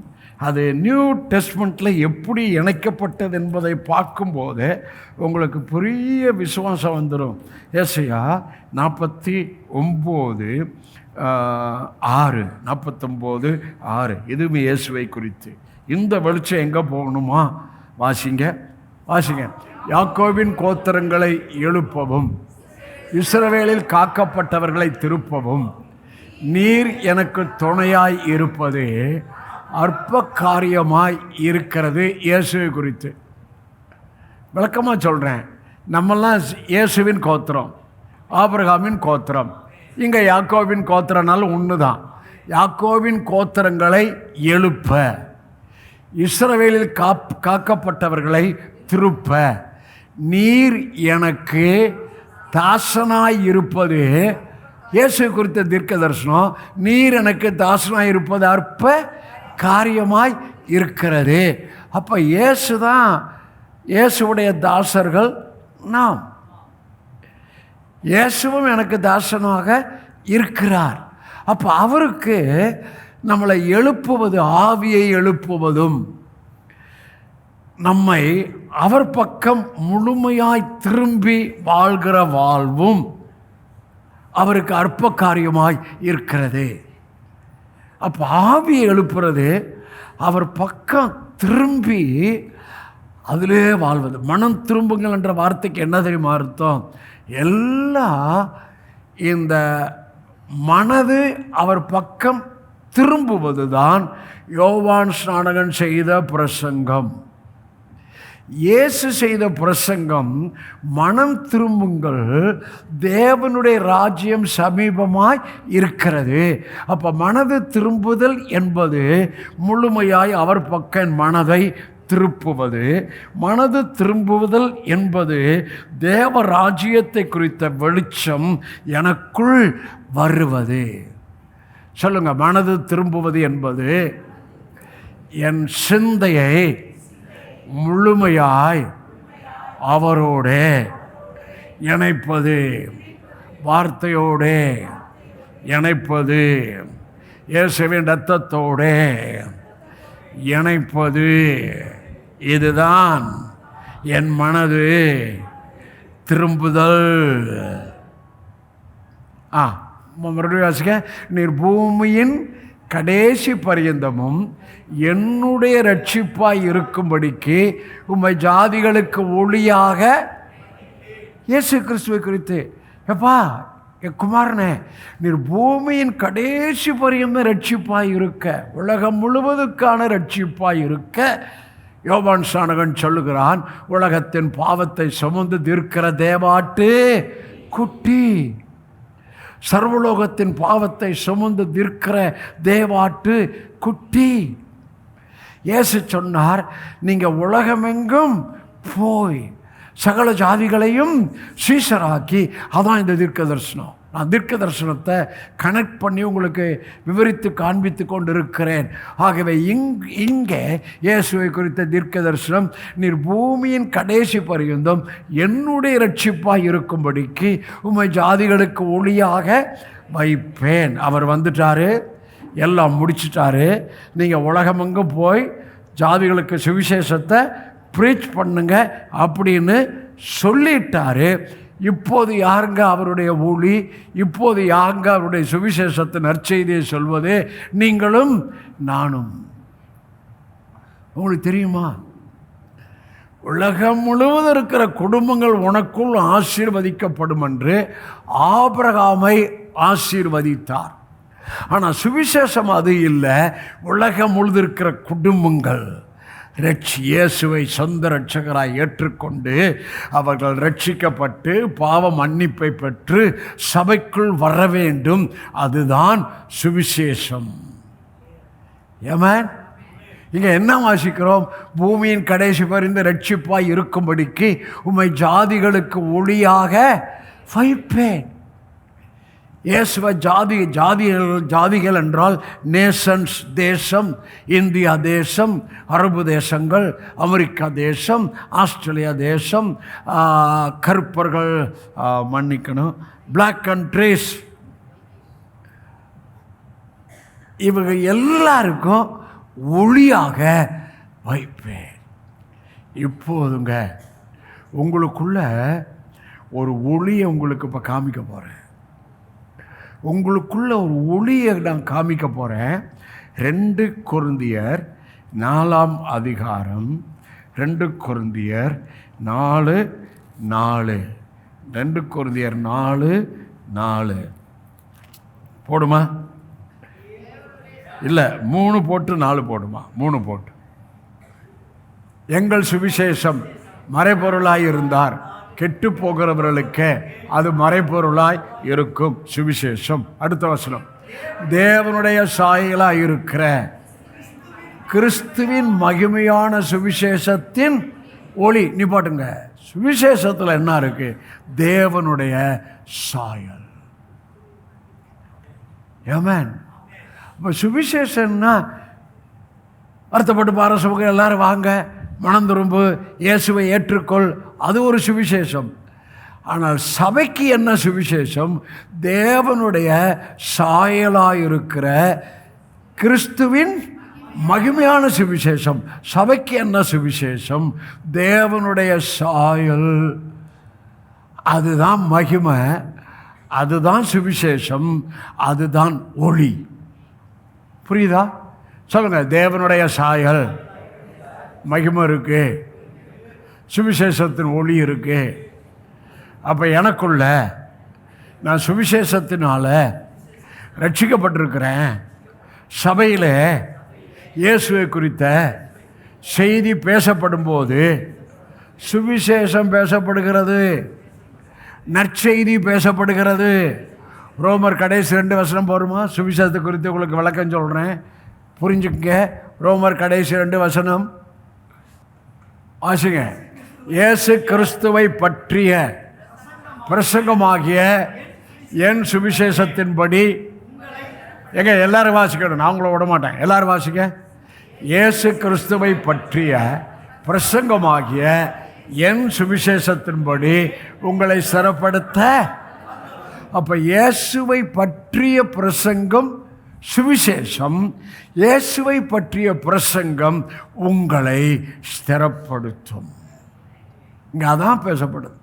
அது நியூ டெஸ்ட்மெண்ட்டில் எப்படி இணைக்கப்பட்டது என்பதை பார்க்கும்போது உங்களுக்கு பெரிய விசுவாசம் வந்துடும். ஏசாயா 49:6 இதுவுமே இயேசுவை குறித்து. இந்த வெளிச்சம் எங்கே போகணுமா? வாசிங்க. யாக்கோபின் கோத்திரங்களை எழுப்பவும், இஸ்ரவேலில் காக்கப்பட்டவர்களை திருப்பவும், நீர் எனக்கு துணையாய் இருப்பது அற்ப காரியமாய் இருக்கிறது. இயேசுவை குறித்து விளக்கமாக சொல்கிறேன். நம்மெல்லாம் இயேசுவின் கோத்திரம், ஆபிரகாமின் கோத்திரம். இங்கே யாக்கோபின் கோத்திரனாலும் ஒன்று தான். யாக்கோபின் கோத்திரங்களை எழுப்ப, இஸ்ரவேலில் காக்கப்பட்டவர்களை திருப்ப, நீர் எனக்கு தாசனாய் இருப்பது இயேசு குறித்த தீர்க்க தரிசனம். நீர் எனக்கு தாசனாய் இருப்பது அற்ப காரியமாய் இருக்கிறது. அப்போ இயேசு தான், இயேசுடைய தாசர்கள் நாம். இயேசுவும் எனக்கு தாசனாக இருக்கிறார். அப்போ அவருக்கு நம்மளை எழுப்புவது, ஆவியை எழுப்புவதும், நம்மை அவர் பக்கம் முழுமையாய் திரும்பி வாழ்கிற வாழ்வும் அவருக்கு அற்ப காரியமாய் இருக்கிறது. அப்போ ஆவியை எழுப்புறது, அவர் பக்கம் திரும்பி அதிலே வாழ்வது. மனம் திரும்புங்கள் என்ற வார்த்தைக்கு என்ன தெரியுமா அர்த்தம்? எல்லாம் இந்த மனது அவர் பக்கம் திரும்புவது தான் யோவான் ஸ்நானகன் செய்த பிரசங்கம். இயேசு செய்த பிரசங்கம் மனம் திரும்புங்கள், தேவனுடைய ராஜ்யம் சமீபமாய் இருக்கிறது. அப்போ மனது திரும்புதல் என்பது முழுமையாய் அவர் பக்கம் மனதை திருப்புவது. மனது திரும்புவதல் என்பது தேவ ராஜ்யத்தை குறித்த வெளிச்சம் எனக்குள் வருவது. சொல்லுங்க, மனது திரும்புவது என்பது என் சிந்தையை முழுமையாய் அவரோடு இணைப்பது, வார்த்தையோடு இணைப்பது, இயேசுவின் இரத்தத்தோடு இணைப்பது. இதுதான் என் மனது திரும்புதல். மறுபடியும் வாசிக்க. நீர் பூமியின் கடைசி பரியந்தமும் என்னுடைய ரட்சிப்பாய் இருக்கும்படிக்கு உம்மை ஜாதிகளுக்கு ஒளியாக, இயேசு கிறிஸ்துவை குறித்து, எப்பா என் குமாரனே, நீர் பூமியின் கடைசி பரியந்த ரட்சிப்பாய் இருக்க, உலகம் முழுவதுக்கான ரட்சிப்பாய் இருக்க, யோவான் ஸ்நானகன் சொல்லுகிறான், உலகத்தின் பாவத்தை சுமந்து தீர்க்கிற தேவாட்டு குட்டி, சர்வலோகத்தின் பாவத்தை சுமந்து தீர்க்கிற தேவாட்டு குட்டி. இயேசு சொன்னார், நீங்கள் உலகமெங்கும் போய் சகல ஜாதிகளையும் சீஷராக்கி. அதான் இந்த தீர்க்க தரிசனம். நான் தீர்க்க தரிசனத்தை கனெக்ட் பண்ணி உங்களுக்கு விவரித்து காண்பித்து கொண்டு இருக்கிறேன். ஆகவே இங்கே இயேசுவை குறித்த தீர்க்க தரிசனம், நீர் பூமியின் கடைசி பரியந்தம் என்னுடைய ரட்சிப்பாய் இருக்கும்படிக்கு உம்மை ஜாதிகளுக்கு ஒளியாக வைப்பேன். அவர் வந்துட்டாரு, எல்லாம் முடிச்சிட்டாரு. நீங்கள் உலகமெங்கும் போய் ஜாதிகளுக்கு சுவிசேஷத்தை ப்ரீச் பண்ணுங்க அப்படின்னு சொல்லிட்டாரு. இப்போது யாருங்க அவருடைய ஊழி? இப்போது யாருங்க அவருடைய சுவிசேஷத்தை நற்செய்தியை சொல்வது? நீங்களும் நானும். உங்களுக்கு தெரியுமா, உலகம் முழுவதும் இருக்கிற குடும்பங்கள் உனக்குள் ஆசீர்வதிக்கப்படும் என்று ஆபிரகாமை ஆசீர்வதித்தார். ஆனால் சுவிசேஷம் அது இல்லை. உலகம் முழுது இருக்கிற குடும்பங்கள் இயேசுவை சொந்த இரட்சகராய் ஏற்றுக்கொண்டு அவர்கள் ரட்சிக்கப்பட்டு பாவ மன்னிப்பை பெற்று சபைக்குள் வர வேண்டும். அதுதான் சுவிசேஷம். ஆமென். இங்கே என்ன வாசிக்கிறோம்? பூமியின் கடைசி பரிந்து ரட்சிப்பாய் இருக்கும்படிக்கு உம்மை ஜாதிகளுக்கு ஒளியாக வைப்பேன். இயேசுவ ஜாதிகள் என்றால் நேஷன்ஸ், தேசம், இந்தியா தேசம், அரபு தேசங்கள், அமெரிக்கா தேசம், ஆஸ்திரேலியா தேசம், கருப்பர்கள் மன்னிக்கணும், பிளாக் கண்ட்ரீஸ், இவங்க எல்லாருக்கும் ஒளியாக வைப்பேன். இப்போதுங்க உங்களுக்குள்ள ஒரு ஒளியை உங்களுக்கு இப்போ காமிக்க போகிறேன். உங்களுக்குள்ள ஒரு ஒளியை நான் காமிக்க போகிறேன். 2 கொரிந்தியர் 4ஆம் அதிகாரம், 2 கொரிந்தியர் 4:4. 2 கொரிந்தியர் 4:4 போடுமா? இல்லை 3 போட்டு 4 போடுமா? 3 போட்டு. எங்கள் சுவிசேஷம் மறைபொருளாய் இருந்தார், கெட்டு போகிறவர்களுக்கு அது மறைபொருளாய் இருக்கும் சுவிசேஷம். அடுத்த வசனம், தேவனுடைய சாயலாய் இருக்கிற கிறிஸ்துவின் மகிமையான சுவிசேஷத்தின் ஒளி. நீ பாட்டுங்க, சுவிசேஷத்தில் என்ன இருக்கு? தேவனுடைய சாயல். ஆமென். இப்போ சுவிசேஷம்னா வருத்தப்பட்டு பாரசபுக்கு எல்லாரும் வாங்க, மனம் திரும்பு, இயேசுவை ஏற்றுக்கொள், அது ஒரு சுவிசேஷம். ஆனால் சபைக்கு என்ன சுவிசேஷம்? தேவனுடைய சாயலாயிருக்கிற கிறிஸ்துவின் மகிமையான சுவிசேஷம். சபைக்கு என்ன சுவிசேஷம்? தேவனுடைய சாயல். அதுதான் மகிமை, அதுதான் சுவிசேஷம், அதுதான் ஒளி. புரியுதா? சொல்லுங்க. தேவனுடைய சாயல், மகிமை இருக்கு, சுவிசேஷத்தின் ஒளி இருக்கு. அப்போ எனக்குள்ள நான் சுவிசேஷத்தினால ரட்சிக்கப்பட்டிருக்கிறேன். சபையில் இயேசுவை குறித்த செய்தி பேசப்படும் போது சுவிசேஷம் பேசப்படுகிறது, நற்செய்தி பேசப்படுகிறது. ரோமர் கடைசி 2 வசனம் போருமா? சுவிசேஷத்தை குறித்து உங்களுக்கு விளக்கம் சொல்கிறேன், புரிஞ்சுக்க. ரோமர் கடைசி 2 வசனம் வாசிங்க. இயேசு கிறிஸ்துவை பற்றிய பிரசங்கமாகிய என் சுவிசேஷத்தின்படி, எங்க எல்லாரும் வாசிக்கணும், நான் உங்களை விட மாட்டேன், எல்லாரும் வாசிக்க. இயேசு கிறிஸ்துவை பற்றிய பிரசங்கமாகிய என் சுவிசேஷத்தின்படி உங்களை ஸ்திரப்படுத்த. அப்போ இயேசுவை பற்றிய பிரசங்கம் சுவிசேஷம், இயேசுவை பற்றிய பிரசங்கம் உங்களை ஸ்திரப்படுத்தும். இங்கே அதான் பேசப்படுது.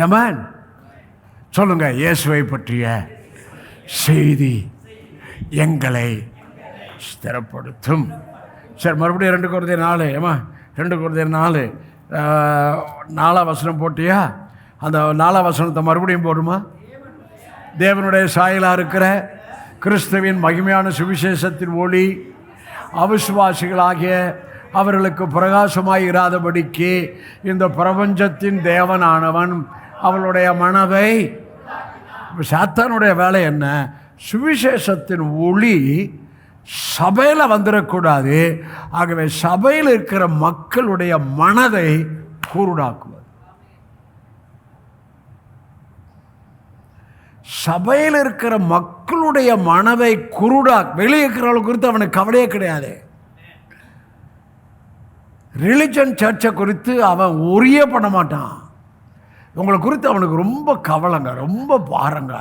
ஆமென். சொல்லுங்க. இயேசுவை பற்றிய செய்தி, எங்களை ஸ்திரப்படுத்தும். சரி, மறுபடியும் 2 கொரிந்தியர் 4. ஏமா 2 கொரிந்தியர் 4 4ஆம் வசனம் போட்டியா? அந்த 4ஆம் வசனத்தை மறுபடியும் போடுமா? தேவனுடைய சாயலாக இருக்கிற கிறிஸ்துவின் மகிமையான சுவிசேஷத்தின் ஒளி அவிசுவாசிகளாகிய அவர்களுக்கு பிரகாசமாய் இராதபடிக்கு இந்த பிரபஞ்சத்தின் தேவனானவன் அவளுடைய மனதை, சாத்தானுடைய வேலை என்ன? சுவிசேஷத்தின் ஒளி சபையில் வந்துடக்கூடாது. ஆகவே சபையில் இருக்கிற மக்களுடைய மனதை குருடாக்குவது. சபையில் இருக்கிற மக்களுடைய மனதை வெளியே இருக்கிறவங்க குறித்து அவனுக்கு கவலையே கிடையாது. ரிலிஜன் சர்ச்சை குறித்து அவன் ஒரே பண்ண மாட்டான். உங்களை குறித்து அவனுக்கு ரொம்ப கவலைங்க, ரொம்ப பாருங்க.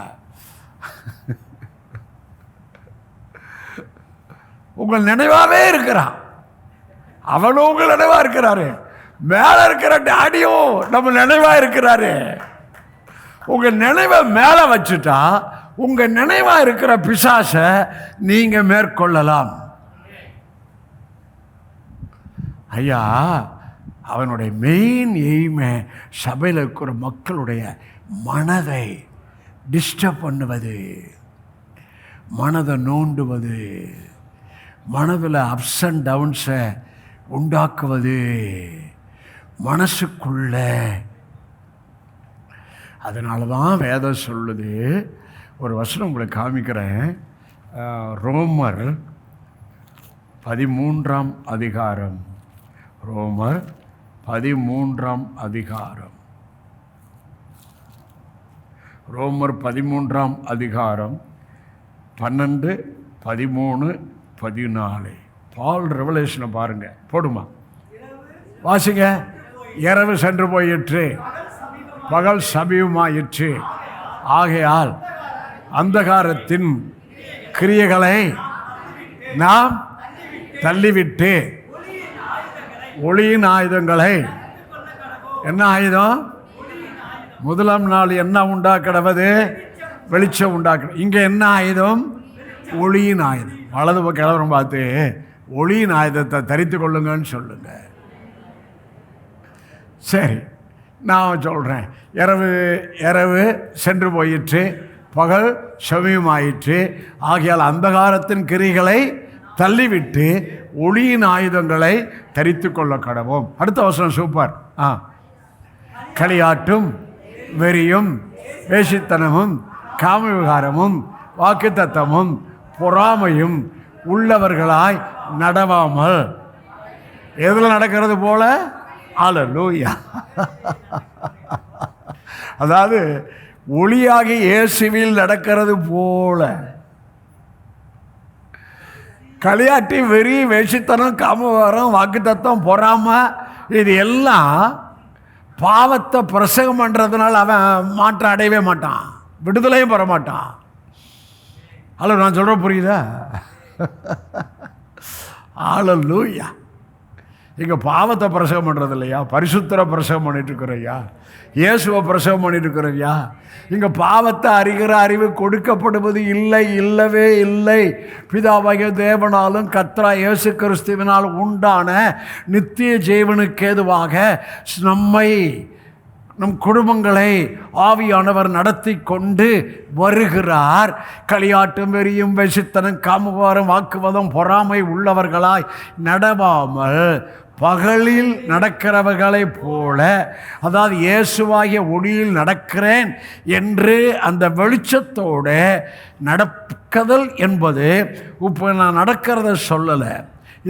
உங்கள் நினைவாகவே இருக்கிறான். அவனும் உங்கள் நினைவா இருக்கிறாரு. மேல இருக்கிற டாடியும் நம்ம நினைவா இருக்கிறாரு. உங்க நினைவை மேல வச்சுட்டா உங்க நினைவா இருக்கிற பிசாசை நீங்க மேற்கொள்ளலாம். ஐயா, அவனுடைய மெயின் எய்மே சபையில் இருக்கிற மக்களுடைய மனதை டிஸ்டர்ப் பண்ணுவது, மனதை நோண்டுவது, மனதில் அப்ஸ் அண்ட் டவுன்ஸை உண்டாக்குவது மனசுக்குள்ள. அதனால தான் வேதம் சொல்லுது. ஒரு வசனம் உங்களுக்கு காமிக்கிறேன். ரோமர் 13ஆம் அதிகாரம். ரோமர் 13ஆம் அதிகாரம். ரோமர் 13ஆம் அதிகாரம் 12, 13, 14. பால் ரெவலேஷனை பாருங்க. போடுமா, வாசிங்க. இரவு சென்று போயிற்று, பகல் சமீபமாயிற்று. ஆகையால் அந்தகாரத்தின் கிரியைகளை நாம் தள்ளிவிட்டு ஒளியின் ஆயுதங்களை. என்ன ஆயுதம்? முதலாம் நாள் என்ன உண்டாக்கிடவது? வெளிச்சம் உண்டாக்க. இங்கே என்ன ஆயுதம்? ஒளியின் ஆயுதம். வலது கிழவரும் பார்த்து ஒளியின் ஆயுதத்தை தரித்து கொள்ளுங்கன்னு சொல்லுங்க. சரி, நான் சொல்கிறேன். இரவு சென்று போயிற்று, பகல் சமீபமாயிற்று. ஆகையால் அந்தகாரத்தின் கிரிகளை தள்ளிவிட்டு ஒளியின் ஆயுதங்களை தரித்து கொள்ள கடவோம். அடுத்த வசனம் சூப்பர். களியாட்டும் வெறியும் வேசித்தனமும் காமவிகாரமும் வாக்குத்தத்தமும் பொறாமையும் உள்ளவர்களாய் நடவாமல். எதில் நடக்கிறது போல? அல்லேலூயா. அதாவது ஒளியாகி இயேசுவில் நடக்கிறது போல. களியாட்டி வெறி வேசித்தனம் காமவிகாரம் வாக்குத்தத்தம் பொறாமை, இது எல்லாம் பாவத்தை பிரசங்கம் பண்ணுறதுனால அவன் மாற்றம் அடையவே மாட்டான், விடுதலையும் பெற மாட்டான். அல்ல, நான் சொல்கிற புரியுதா? அல்லேலூயா. இங்கே பாவத்தை பிரசவம் பண்ணுறது இல்லையா, பரிசுத்தரை பிரசவம் பண்ணிட்டு இருக்கிறையா, இயேசுவை பிரசவம் பண்ணிட்டு இருக்கிறையா. இங்கே பாவத்தை அறிகிற அறிவு கொடுக்கப்படுவது இல்லை, இல்லவே இல்லை. பிதாவாகிய தேவனாலும் கர்த்தராகிய இயேசு கிறிஸ்துவினால் உண்டான நித்திய ஜீவனுக்கு ஏதுவாக நம்மை, நம் குடும்பங்களை ஆவியானவர் நடத்தி கொண்டு வருகிறார். களியாட்டும் வெறியும் வேசித்தனம் காமவிகாரம் வாக்குவாதம் பொறாமை உள்ளவர்களாய் நடவாமல் பகலில் நடக்கிறவர்களைப் போல, அதாவது இயேசுவாகிய ஒளியில் நடக்கிறேன் என்று அந்த வெளிச்சத்தோடு நடக்குதல் என்பது, இப்போ நான் நடக்கிறத சொல்லலை,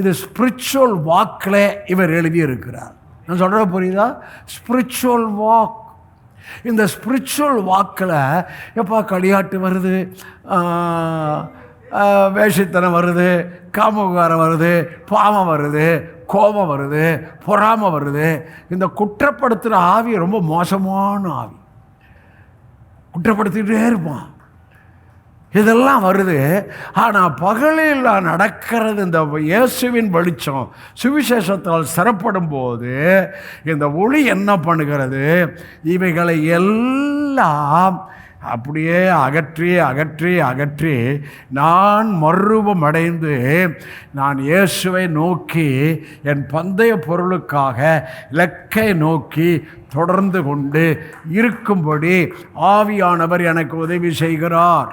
இது ஸ்பிரிச்சுவல் வாக்கில் இவர் எழுதியிருக்கிறார். நான் சொல்கிற புரியுதா? Spiritual walk. இந்த ஸ்பிரிச்சுவல் வாக்கில் எப்போ களியாட்டு வருது, வேஷத்தனம் வருது, காமவிகாரம் வருது, பாவம் வருது, கோபம் வருது, பொறாமை வருது. இந்த குற்றப்படுத்துகிற ஆவி ரொம்ப மோசமான ஆவி, குற்றப்படுத்திக்கிட்டே இருப்பான். இதெல்லாம் வருது. ஆனால் பகலில் நடக்கிறது இந்த இயேசுவின் வெளிச்சம் சுவிசேஷத்தால் சிறப்படும் போது இந்த ஒளி என்ன பண்ணுகிறது? இவைகளை எல்லாம் அப்படியே அகற்றி அகற்றி அகற்றி நான் மறுரூபம் அடைந்து நான் இயேசுவை நோக்கி என் பந்தய பொருளுக்காக இலக்கை நோக்கி தொடர்ந்து கொண்டு இருக்கும்படி ஆவியானவர் எனக்கு உதவி செய்கிறார்.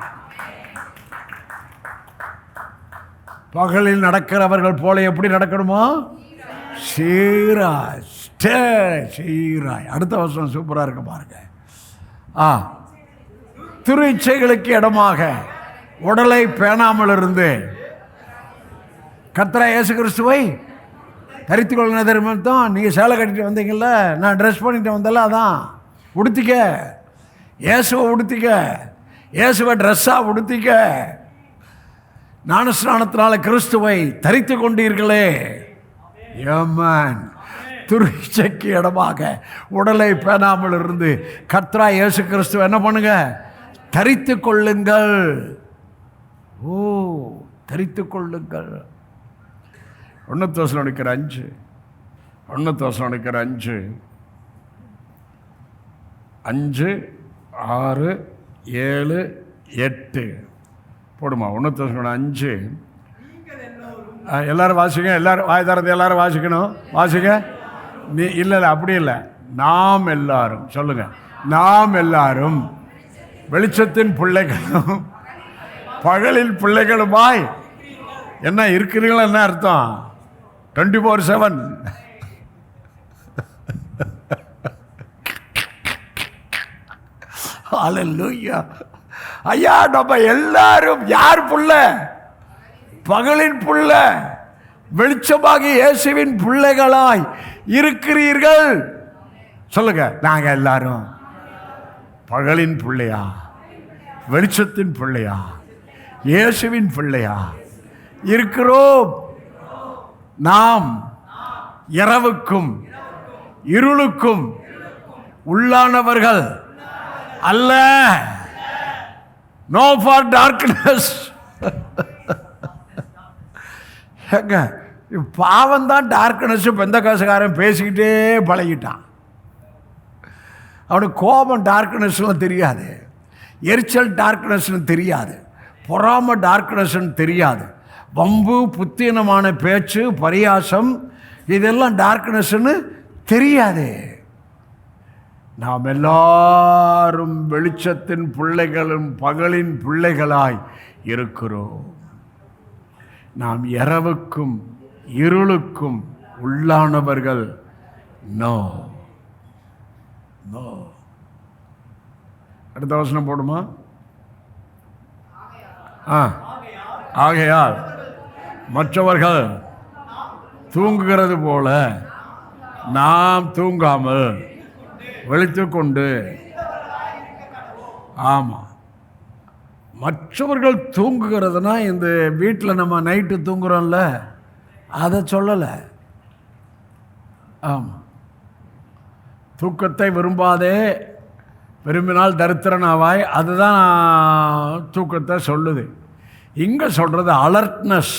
பகலில் நடக்கிறவர்கள் போல எப்படி நடக்கணுமோ சீராய் சீராய். அடுத்த வருஷம் சூப்பராக இருக்க பாருங்க. திரு இச்சைகளுக்கு இடமாக உடலை பேணாமல் இருந்து கர்த்தராகிய இயேசு கிறிஸ்துவை தரித்து கொள்ளுங்க. தெரியுமா தான் நீங்கள் சேலை கட்டிட்டு வந்தீங்கல்ல, நான் ட்ரெஸ் பண்ணிட்டு வந்தல, அதான் உடுத்திக்க, இயேசுவை உடுத்திக்க, இயேசுவை ட்ரெஸ்ஸாக உடுத்திக்க. ஞானஸ்நானத்தினால கிறிஸ்துவை தரித்து கொண்டீர்களே. ஆமென். துரிச்சைக்கு இடமாக உடலை பேணாமல் இருந்து கர்த்தராகிய இயேசு கிறிஸ்துவை என்ன பண்ணுங்க, தரித்து கொள்ளுங்கள். ஓ, தரித்து கொள்ளுங்கள். 1 தெசலோனிக்கர் 5 5 6 7 8 போடுமா. 1 தெசலோனிக்கர் 5. எல்லாரும் வாசிங்க, எல்லாரும் வாய் திறந்து எல்லாரும் வாசிக்கணும். வாசிங்க. நீ இல்லை அப்படி இல்லை, நாம் எல்லாரும் சொல்லுங்க. நாம் எல்லாரும் வெளிச்சத்தின் பிள்ளைகளும் பகலில் பிள்ளைகளுமாய் என்ன இருக்கிறீங்களா, என்ன அர்த்தம்? 24/7. ஹல்லேலூயா. ஐயா, நம்ம எல்லாரும் யார் புள்ள? பகலின் புள்ள, வெளிச்சமாகி இயேசுவின் பிள்ளைகளாய் இருக்கிறீர்கள். சொல்லுங்க, நாங்க எல்லாரும் பகலின் பிள்ளையா, வெளிச்சத்தின் பிள்ளையா, இயேசுவின் பிள்ளையா இருக்கிறோம். நாம் இரவுக்கும் இருளுக்கும் உள்ளானவர்கள் அல்ல. No for darkness. பாவம் தான் டார்க்னஸ். பெந்த காசுக்காரன் பேசிக்கிட்டே பழகிட்டான். அவனுக்கு கோபம் டார்க்னஸ்லாம் தெரியாது, எரிச்சல் டார்க்னஸ்னு தெரியாது, பொறாம டார்க்னஸ்ன்னு தெரியாது, வம்பு புத்தீனமான பேச்சு பரியாசம் இதெல்லாம் டார்க்னஸ்ன்னு தெரியாது. நாம் எல்லாரும் வெளிச்சத்தின் பிள்ளைகளும் பகலின் பிள்ளைகளாய் இருக்கிறோம். நாம் இரவுக்கும் இருளுக்கும் உள்ளானவர்கள். No no. அடுத்த வசனம் போடுமா. ஆகையால் மற்றவர்கள் தூங்குகிறது போல நாம் தூங்காமல் விழித்து கொண்டு. ஆமாம், மற்றவர்கள் தூங்குகிறதுனா இந்த வீட்டில் நம்ம நைட்டு தூங்குறோம்ல, அதை சொல்லலை. ஆமாம், தூக்கத்தை விரும்பாதே, விரும்பினால் தரித்திரனாவாய், அதுதான் தூக்கத்தை சொல்லுது. இங்கே சொல்கிறது அலர்ட்னஸ்.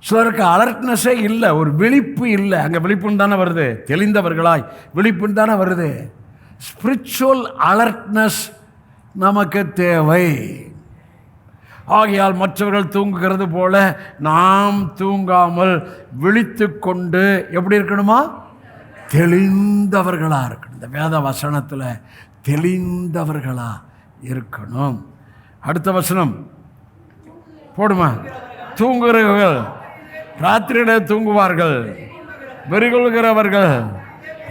சிலருக்கு அலர்ட்னஸே இல்லை, ஒரு விழிப்பு இல்லை. அங்கே விழிப்புன்னு தானே வருது, தெளிந்தவர்களாய் விழிப்புன்னு தானே வருது. ஸ்பிரிச்சுவல் அலர்ட்னஸ் நமக்கு தேவை. ஆகையால் மற்றவர்கள் தூங்குகிறது போல நாம் தூங்காமல் விழித்து கொண்டு எப்படி இருக்கணுமா, தெளிந்தவர்களாக இருக்கணும். இந்த வேத வசனத்தில் தெளிந்தவர்களாக இருக்கணும். அடுத்த வசனம் போடுமா. தூங்குகிறவர்கள் ராத்திரியில தூங்குவார்கள், வெறிகொள்கிறவர்கள்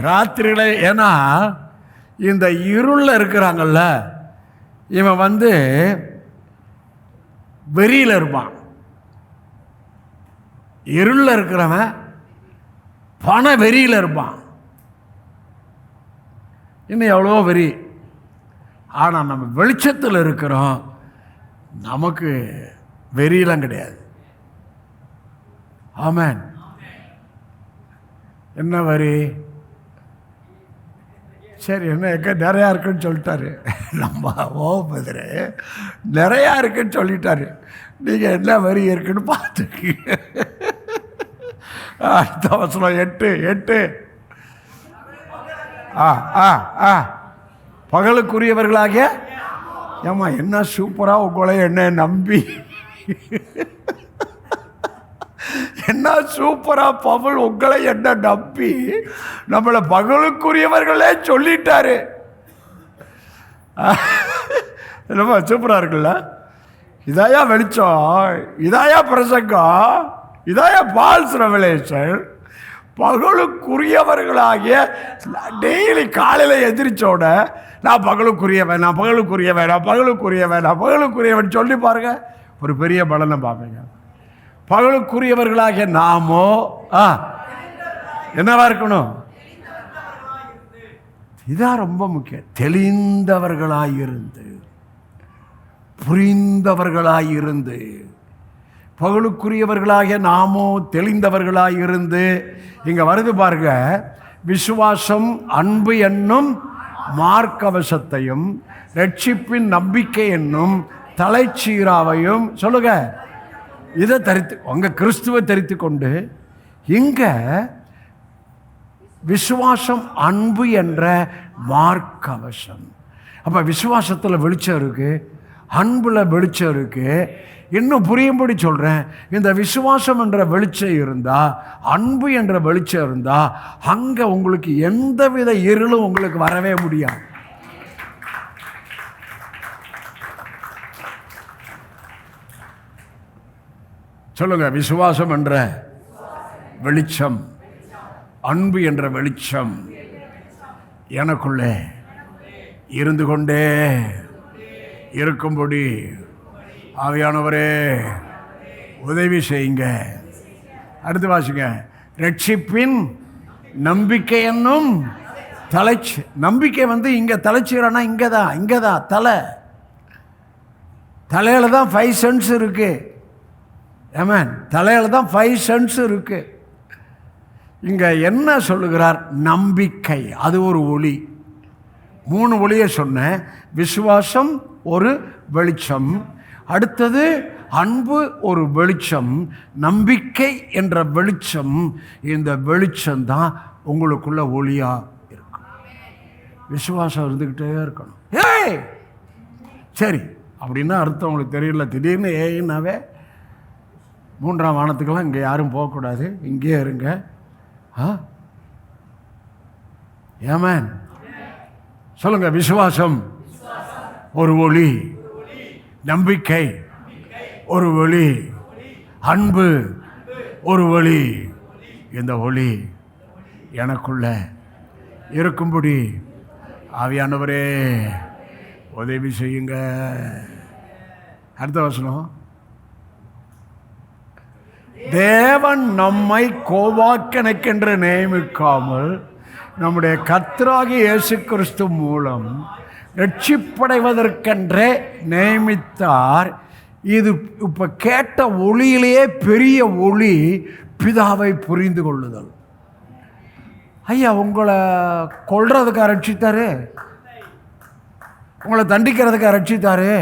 ராத்திரியில. ஏன்னா இந்த இருளில் இருக்கிறாங்கல்ல, இவன் வெறியில் இருப்பான். இருளில் இருக்கிறவன் பண வெறியில் இருப்பான். இன்னும் எவ்வளோ வெறி. ஆனால் நம்ம வெளிச்சத்தில் இருக்கிறோம், நமக்கு வெறியெல்லாம் கிடையாது. ஆமென். என்ன வரி? சரி, என்ன எங்கே நிறையா இருக்குன்னு சொல்லிட்டாரு. நம்ம ஓபதிர நிறையா இருக்குன்னு சொல்லிட்டாரு. நீங்கள் என்ன வரி இருக்குன்னு பார்த்துக்கீங்க. அடுத்த வசனம் 8. பகலுக்குரியவர்களாகிய ஏம்மா என்ன சூப்பராக உங்களை என்ன நம்பி, என்ன சூப்பரா பவுல் உங்களை என்ன நம்பி நம்மளை பகலுக்குரியவர்களே சொல்லிட்டாரு. ரொம்ப சூப்பரா இருக்குல்ல? இதாயா வெளிச்சம், இதாயா பிரசங்கம், இதாயா பால்ஸ் ரெவலேஷன். பகலுக்குரியவர்களாகிய டெய்லி காலையில் எதிரிச்சோட நான் பகலுக்குரியவன், நான் பகலுக்குரியவன், நான் பகலுக்குரியவன், நான் பகலுக்குரியவன் சொல்லி பாருங்க, ஒரு பெரிய பலனை பார்ப்பீங்க. பகலுக்குரியவர்களாகிய நாமோ என்னவா இருக்கணும்? இதான் ரொம்ப முக்கியம். தெளிந்தவர்களாயிருந்து, புரிந்தவர்களாயிருந்து, பகலுக்குரியவர்களாகிய நாமோ தெளிந்தவர்களாயிருந்து. இங்க வருது பாருங்க, விசுவாசம் அன்பு என்னும் மார்க்கவசத்தையும் ரட்சிப்பின் நம்பிக்கை என்னும் தலைச்சீராவையும் சொல்லுங்க. இதை தரித்து உங்க கிறிஸ்துவை தரித்து கொண்டு, இங்க விசுவாசம் அன்பு என்ற மார்க்கவசம். அப்ப விசுவாசத்தில் வெளிச்சம் இருக்கு, அன்புல வெளிச்சம் இருக்கு. இன்னும் புரியும்படி சொல்றேன், இந்த விசுவாசம் என்ற வெளிச்சம் இருந்தா, அன்பு என்ற வெளிச்சம் இருந்தா, அங்க உங்களுக்கு எந்தவித இருளும் உங்களுக்கு வரவே முடியாது. சொல்லுங்க, விசுவாசம் என்ற வெளிச்சம், அன்பு என்ற வெளிச்சம் எனக்குள்ளே இருந்து கொண்டே இருக்கும்படி ஆவியானவரே உதவி செய்யுங்க. அடுத்து வாசிங்க. ரட்சிப்பின் நம்பிக்கை என்னும் நம்பிக்கை இங்க தலைச்சீரனா இங்கதான் தலையில தான் 5 சென்ஸ் இருக்கு. ஆமென். தலையில தான் 5 சென்ஸ் இருக்கு. இங்க என்ன சொல்லுகிறார்? நம்பிக்கை, அது ஒரு ஒளி. 3 ஒளியை சொன்னேன். விசுவாசம் ஒரு வெளிச்சம், அடுத்தது அன்பு ஒரு வெளிச்சம், நம்பிக்கை என்ற வெளிச்சம். இந்த வெளிச்சம் தான் உங்களுக்குள்ள ஒளியா இருக்கும். விசுவாசம் இருந்துக்கிட்டே இருக்கணும். ஏய் சரி அப்படின்னா அர்த்தம் உங்களுக்கு தெரியல. திடீர்னு ஏன்னாவே 3ஆம் வானத்துக்கெல்லாம் இங்கே யாரும் போகக்கூடாது, இங்கேயே இருங்க. ஆமென். சொல்லுங்க, விசுவாசம் ஒரு ஒளி, நம்பிக்கை ஒரு ஒளி, அன்பு ஒரு ஒளி. இந்த ஒளி எனக்குள்ள இருக்கும்படி ஆவியானவரே உதவி செய்யுங்க. அடுத்த வசனம். தேவன் நம்மை கோபாக்கனுக்கென்று நியமிக்காமல் நம்முடைய கர்த்தராகிய இயேசு கிறிஸ்து மூலம் ரட்சிப்படைவதற்கென்றே நியமித்தார். இது இப்ப கேட்ட ஒளியிலேயே பெரிய ஒளி பிதாவை புரிந்து கொள்ளுதல். ஐயா, உங்களை கொல்றதுக்காக ரட்சித்தாரு, உங்களை தண்டிக்கிறதுக்காக ரட்சித்தாரு.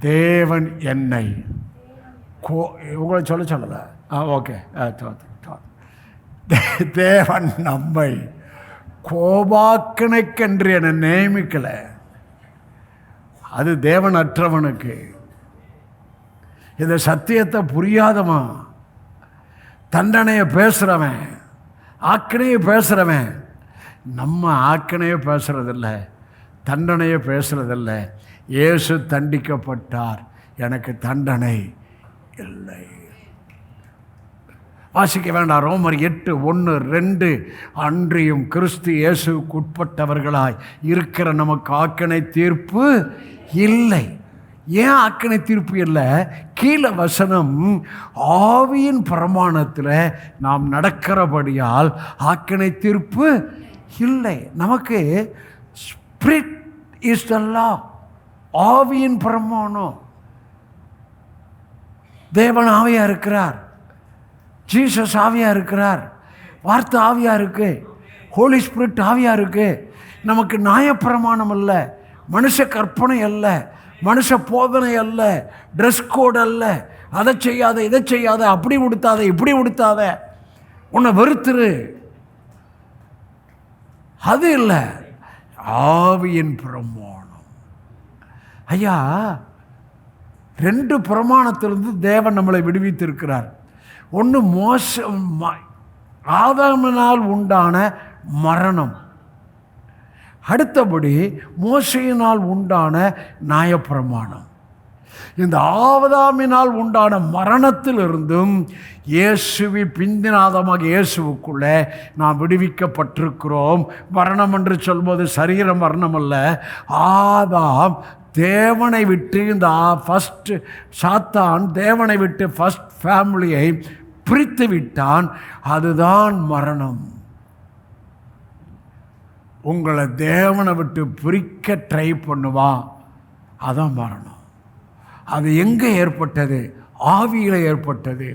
தேவன் என்னை உங்களை சொல்லல. ஓகே, தேவன் நம்மை கோபாக்கனுக்கென்று என நியமிக்கல. அது தேவன் அற்றவனுக்கு. இந்த சத்தியத்தை புரியாதவன், தண்டனையை பேசுறவன், ஆக்கணையை பேசுறவன். நம்ம ஆக்கணையை பேசுறதில்ல, தண்டனையை பேசுறதில்ல. இயேசு தண்டிக்கப்பட்டார், எனக்கு தண்டனை இல்லை. வாசிக்க வேண்டாம். ரோமர் 8:1-2. அன்றியும் கிறிஸ்து இயேசுவுக்கு உட்பட்டவர்களாய் இருக்கிற நமக்கு ஆக்கணை தீர்ப்பு இல்லை. ஏன் ஆக்கணை தீர்ப்பு இல்லை? கீழே வசனம், ஆவியின் பிரமாணத்தில் நாம் நடக்கிறபடியால் ஆக்கணை தீர்ப்பு இல்லை. நமக்கு ஸ்பிரிட் இஸ் த லா, ஆவியின் பிரமாணம். தேவன் ஆவியா இருக்கிறார், ஜீசஸ் ஆவியா இருக்கிறார், வார்த்தை ஆவியா இருக்கு, ஹோலி ஸ்பிரிட் ஆவியா இருக்கு. நமக்கு நியாயப்பிரமாணம் அல்ல, மனுஷ கற்பனை அல்ல, மனுஷ போதனை அல்ல, ட்ரெஸ் கோட் அல்ல, அதை செய்யாத இதை செய்யாத, அப்படி உடுத்தாத இப்படி உடுத்தாத, உன்னை வெறுத்துரு, அது இல்லை. ஆவியின் பிரமாணம். ஐயா, 2 பிரமாணத்திலிருந்து தேவன் நம்மளை விடுவித்திருக்கிறார். ஒன்று ஆதாமினால் உண்டான மரணம், அடுத்தபடி மோசையினால் உண்டான நியாயப்பிரமாணம். இந்த ஆதாமினால் உண்டான மரணத்திலிருந்தும் இயேசுவி பிந்தினாதமாக இயேசுவுக்குள்ளே நாம் விடுவிக்கப்பட்டிருக்கிறோம். மரணம் என்று சொல்வது சரீர மரணம் அல்ல. ஆதாம் தேவனை விட்டு, இந்த ஃபஸ்ட்டு சாத்தான் தேவனை விட்டு ஃபஸ்ட் ஃபேமிலியை பிரித்து விட்டான். அதுதான் மரணம். உங்களை தேவனை விட்டு பிரிக்க ட்ரை பண்ணுவான், அதான் மரணம். அது எங்கே ஏற்பட்டது? ஆவியில் ஏற்பட்டது.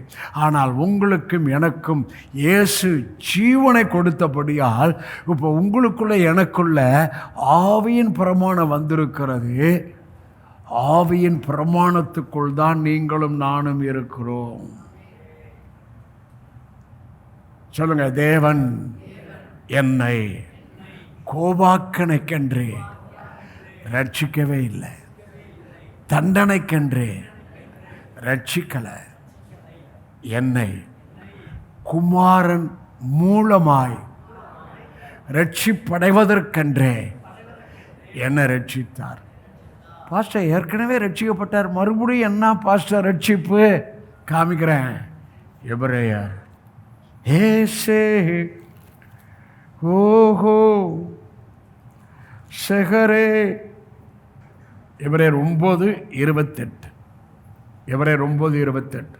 ஆனால் உங்களுக்கும் எனக்கும் இயேசு ஜீவனை கொடுத்தபடியால் இப்போ உங்களுக்குள்ள எனக்குள்ள ஆவியின் பிரமாணம் வந்திருக்கிறது. ஆவியின் பிரமாணத்துக்குள் தான் நீங்களும் நானும் இருக்கிறோம். சொல்லுங்க, தேவன் என்னை கோபாக்கணைக்கென்று ரட்சிக்கவே இல்லை, தண்டனைக்கென்று ரட்சிக்கலை, என்னை குமாரன் மூலமாய் ரட்சிப்படைவதற்கென்றே என்னை ரட்சித்தார். பாஸ்டர் ஏற்கனவே ரட்சிக்கப்பட்டார், மறுபடியும் என்ன பாஸ்டர் ரட்சிப்பு? காமிக்கிறேன். எபிரேயர் ஏசே ஓஹோ செகரே, எபிரேயர் 9:28. எபிரேயர் 9:28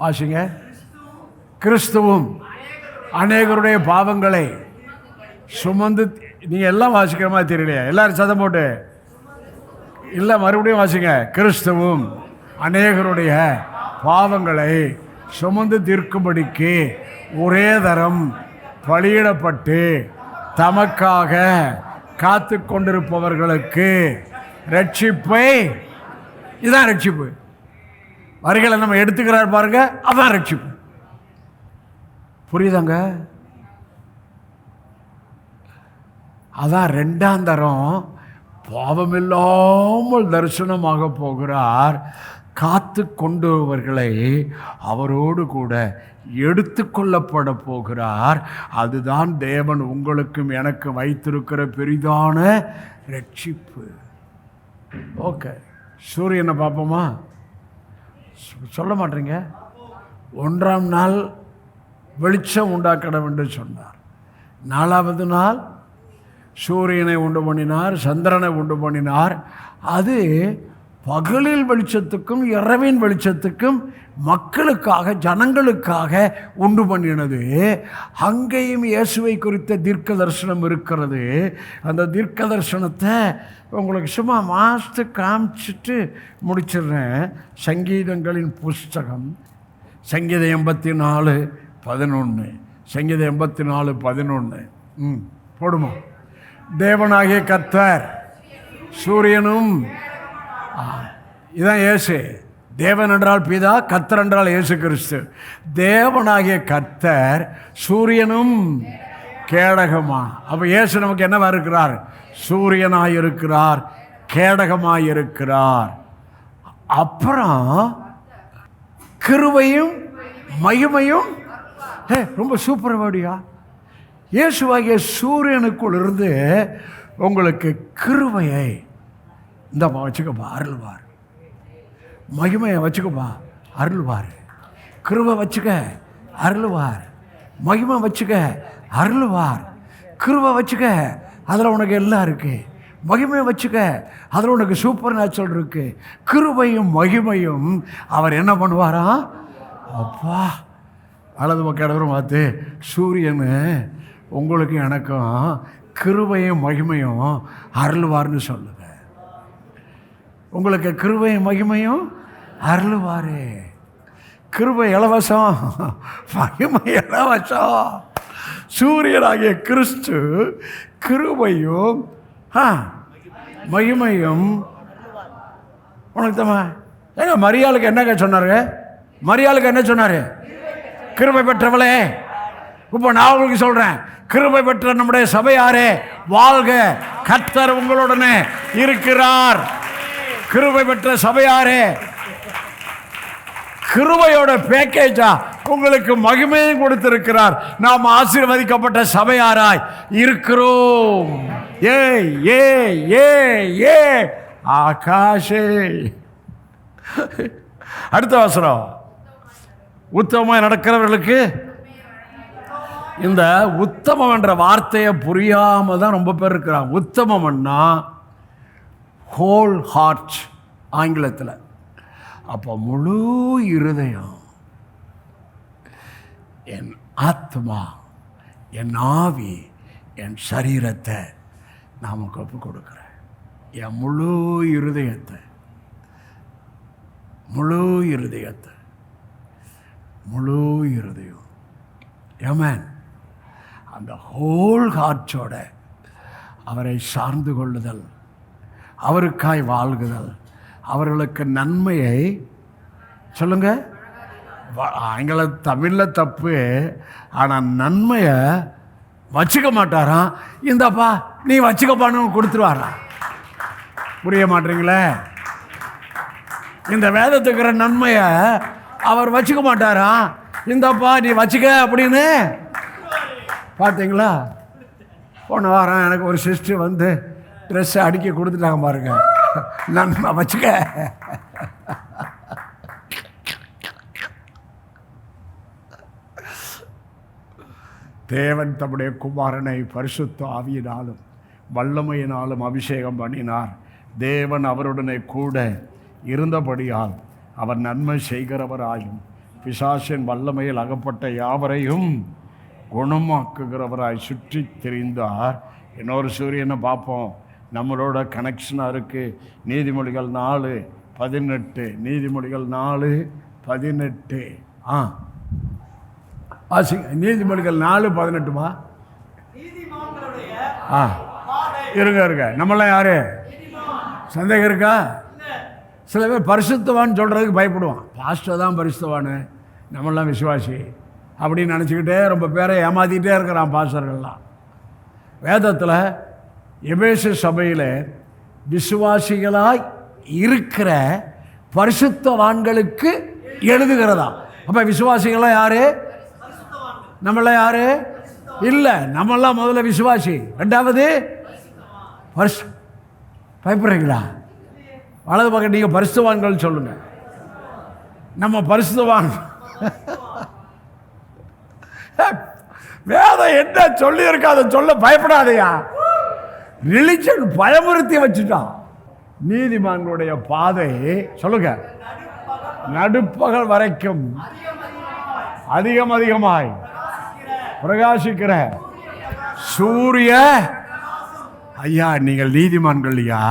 வாசிங்க. கிறிஸ்துவும் அநேகருடைய பாவங்களை சுமந்து, நீங்கள் எல்லாம் வாசிக்கிற மாதிரி தெரியலையா? எல்லாரும் சதம் போட்டு இல்லை, மறுபடியும் வாசிங்க. கிறிஸ்துவும் அநேகருடைய பாவங்களை சுமந்து தீர்க்கும்படிக்கு ஒரே தரம் பலியிடப்பட்டு தமக்காக காத்து கொண்டிருப்பவர்களுக்கு ரட்சிப்பை, இதுதான் ரட்சிப்பு. வரிகளை நம்ம எடுத்துக்கிறார் பாருங்க, அதான் ரட்சிப்பு. புரியுதாங்க? அதான் 2ஆம் தரம் பாவமில்லாமல் தரிசனமாக போகிறார். காத்து கொண்டவர்களை அவரோடு கூட எடுத்து கொள்ளப்பட போகிறார். அதுதான் தேவன் உங்களுக்கும் எனக்கு வைத்திருக்கிற பெரிதான ரட்சிப்பு. ஓகே, சூரியனை பார்ப்போமா? சொல்ல மாட்டீங்க. 1ஆம் நாள் வெளிச்சம் உண்டாக்கணும் என்று சொன்னார். 4வது நாள் சூரியனை உண்டு பண்ணினார், சந்திரனை உண்டு பண்ணினார். அது பகலில் வெளிச்சத்துக்கும் இரவின் வெளிச்சத்துக்கும் மக்களுக்காக, ஜனங்களுக்காக உண்டு பண்ணினது. அங்கேயும் இயேசுவை குறித்த தீர்க்க தரிசனம் இருக்கிறது. அந்த தீர்க்க தரிசனத்தை உங்களுக்கு சும்மா மாஸ்து காமிச்சிட்டு முடிச்சிடுறேன். சங்கீதங்களின் புஸ்தகம், சங்கீதம் 84:11. சங்கீதம் 84:11 போடுமா? தேவனாகிய கர்த்தர் சூரியனும், இதான் இயேசு. தேவன் என்றால் பிதா, கர்த்தர் என்றால் இயேசு கிறிஸ்து. தேவனாகிய கர்த்தர் சூரியனும் கேடகமா. அப்போ இயேசு நமக்கு என்னவா இருக்கிறார்? சூரியனாயிருக்கிறார், கேடகமாயிருக்கிறார். அப்புறம் கிருபையும் மகிமையும். ரொம்ப சூப்பர் வேர்டியா. இயேசுவாகிய சூரியனுக்குள் இருந்து உங்களுக்கு கிருபையை இந்த வச்சுக்கப்பா, அருள்வார். மகிமையை வச்சுக்கப்பா, அருள்வார். கிருபை வச்சுக்க, அருள்வார். மகிமை வச்சுக்க, அருள்வார். கிருபை வச்சுக்க, அதில் உனக்கு எல்லாம் இருக்குது. மகிமையை வச்சுக்க, அதில் உனக்கு சூப்பர் நேச்சுரல் இருக்குது. கிருபையும் மகிமையும் அவர் என்ன பண்ணுவாரா? அப்பா, வலது பக்கம் இடவரும் பார்த்து, சூரியன் உங்களுக்கு எனக்கும் கிருபையும் மகிமையும் அருள்வார்னு சொல்லுங்க. உங்களுக்கு கிருபையும் மகிமையும் அருள்வாரு. கிருபை இலவசம், மகிமை இலவசம். சூரியனாகிய கிறிஸ்து கிருபையும் மகிமையும் உனக்கு தம்மா. ஏங்க மரியாளுக்கு என்னங்க சொன்னாரு? மரியாளுக்கு என்ன சொன்னாரு? கிருபை பெற்றவளே இப்போ நான் உங்களுக்கு சொல்றேன், கிருபை பெற்ற நம்முடைய சபையாரே வாழ்க, கர்த்தர் உங்களுடனே இருக்கிறார். கிருபை பெற்ற சபையாரே, கிருபையோட பேக்கேஜா உங்களுக்கு மகிமையும் கொடுத்திருக்கிறார். நாம் ஆசீர்வதிக்கப்பட்ட சபையாராய் இருக்கிறோம். ஏ ஏ ஏ ஏ ஆகாஷே. அடுத்த வசனம், உத்தமமாய் நடக்கிறவர்களுக்கு. இந்த உத்தமம் என்ற வார்த்தையை புரியாம தான் ரொம்ப பேர் இருக்கிறாங்க. உத்தமம்னா ஹோல் ஹார்ட் ஆங்கிலத்தில். அப்போ முழு இருதயம், என் ஆத்மா, என் ஆவி, என் சரீரத்தை நாம் ஒப்பு கொடுக்குறேன். என் முழு இருதயத்தை, முழு இருதயத்தை, முழு இருதயம். ஆமென். அந்த ஹோல் ஹார்ட்டோட அவரை சார்ந்து கொள்ளுதல், அவருக்காய் வாழ்குதல், அவர்களுக்கு நன்மையை சொல்லுங்க. ஆங்கில தமிழில் தப்பு, ஆனால் நன்மையை வச்சுக்க மாட்டாராம். இந்தப்பா நீ வச்சுக்கப்பான்னு கொடுத்துருவாராம். புரிய மாட்டீங்களே? இந்த வேதத்துக்கிற நன்மையை அவர் வச்சுக்க மாட்டாராம். இந்தப்பா நீ வச்சுக்க அப்படின்னு. பார்த்தீங்களா? போன வாரம் எனக்கு ஒரு சிஸ்டர் வந்து ட்ரெஸ்ஸை அடுக்கி கொடுத்துட்டாங்க பாருங்க. நன்மை வச்சுக்க. தேவன் தம்முடைய குமாரனை பரிசுத்த ஆவியினாலும் வல்லமையினாலும் அபிஷேகம் பண்ணினார். தேவன் அவருடனே கூட இருந்தபடியால் அவர் நன்மை செய்கிறவராயும் பிசாசின் வல்லமையில் அகப்பட்ட யாவரையும் குணமாக்குகிறவராய் சுற்றி திரிந்தார். இன்னொரு சூரியனை பார்ப்போம், நம்மளோட கனெக்ஷனாக இருக்குது. நீதிமொழிகள் 4:18. நீதிமொழிகள் 4:18. நீதிமொழிகள் 4:18மா? இருங்க. நம்மளாம் யாரு? சந்தேகம் இருக்கா? சில பேர் பரிசுத்தவான்னு சொல்கிறதுக்கு பயப்படுவான். பாஸ்டர் தான் பரிசுத்தவானு, நம்மளாம் விசுவாசி அப்படின்னு நினச்சிக்கிட்டே ரொம்ப பேரை ஏமாற்றிக்கிட்டே இருக்கிறான் பாஸ்டர்கள்லாம். வேதத்தில் எபேசு சபையில் விசுவாசிகளாய் இருக்கிற பரிசுத்தவான்களுக்கு எழுதுகிறதா. அப்போ விசுவாசிகளாம் யாரு? நம்மளாம் யாரு? இல்லை, நம்மளாம் முதல்ல விசுவாசி, ரெண்டாவது பயப்படுறீங்களா? வலது பக்கம் நீங்கள் பரிசுத்தவான்கள் சொல்லுங்க. நம்ம பரிசுத்தவான். வேதம் என்ன சொல்லி இருக்கா அதை சொல்ல பயப்படாதையா. ரிலிஜன் பயமுறுத்தி வச்சுட்டான். நீதிமான்களுடைய பாதை சொல்லுங்க, நடுப்பகல் வரைக்கும் அதிகமாய் பிரகாசிக்கிற சூரிய. ஐயா நீங்கள் நீதிமான்கள் ஐயா,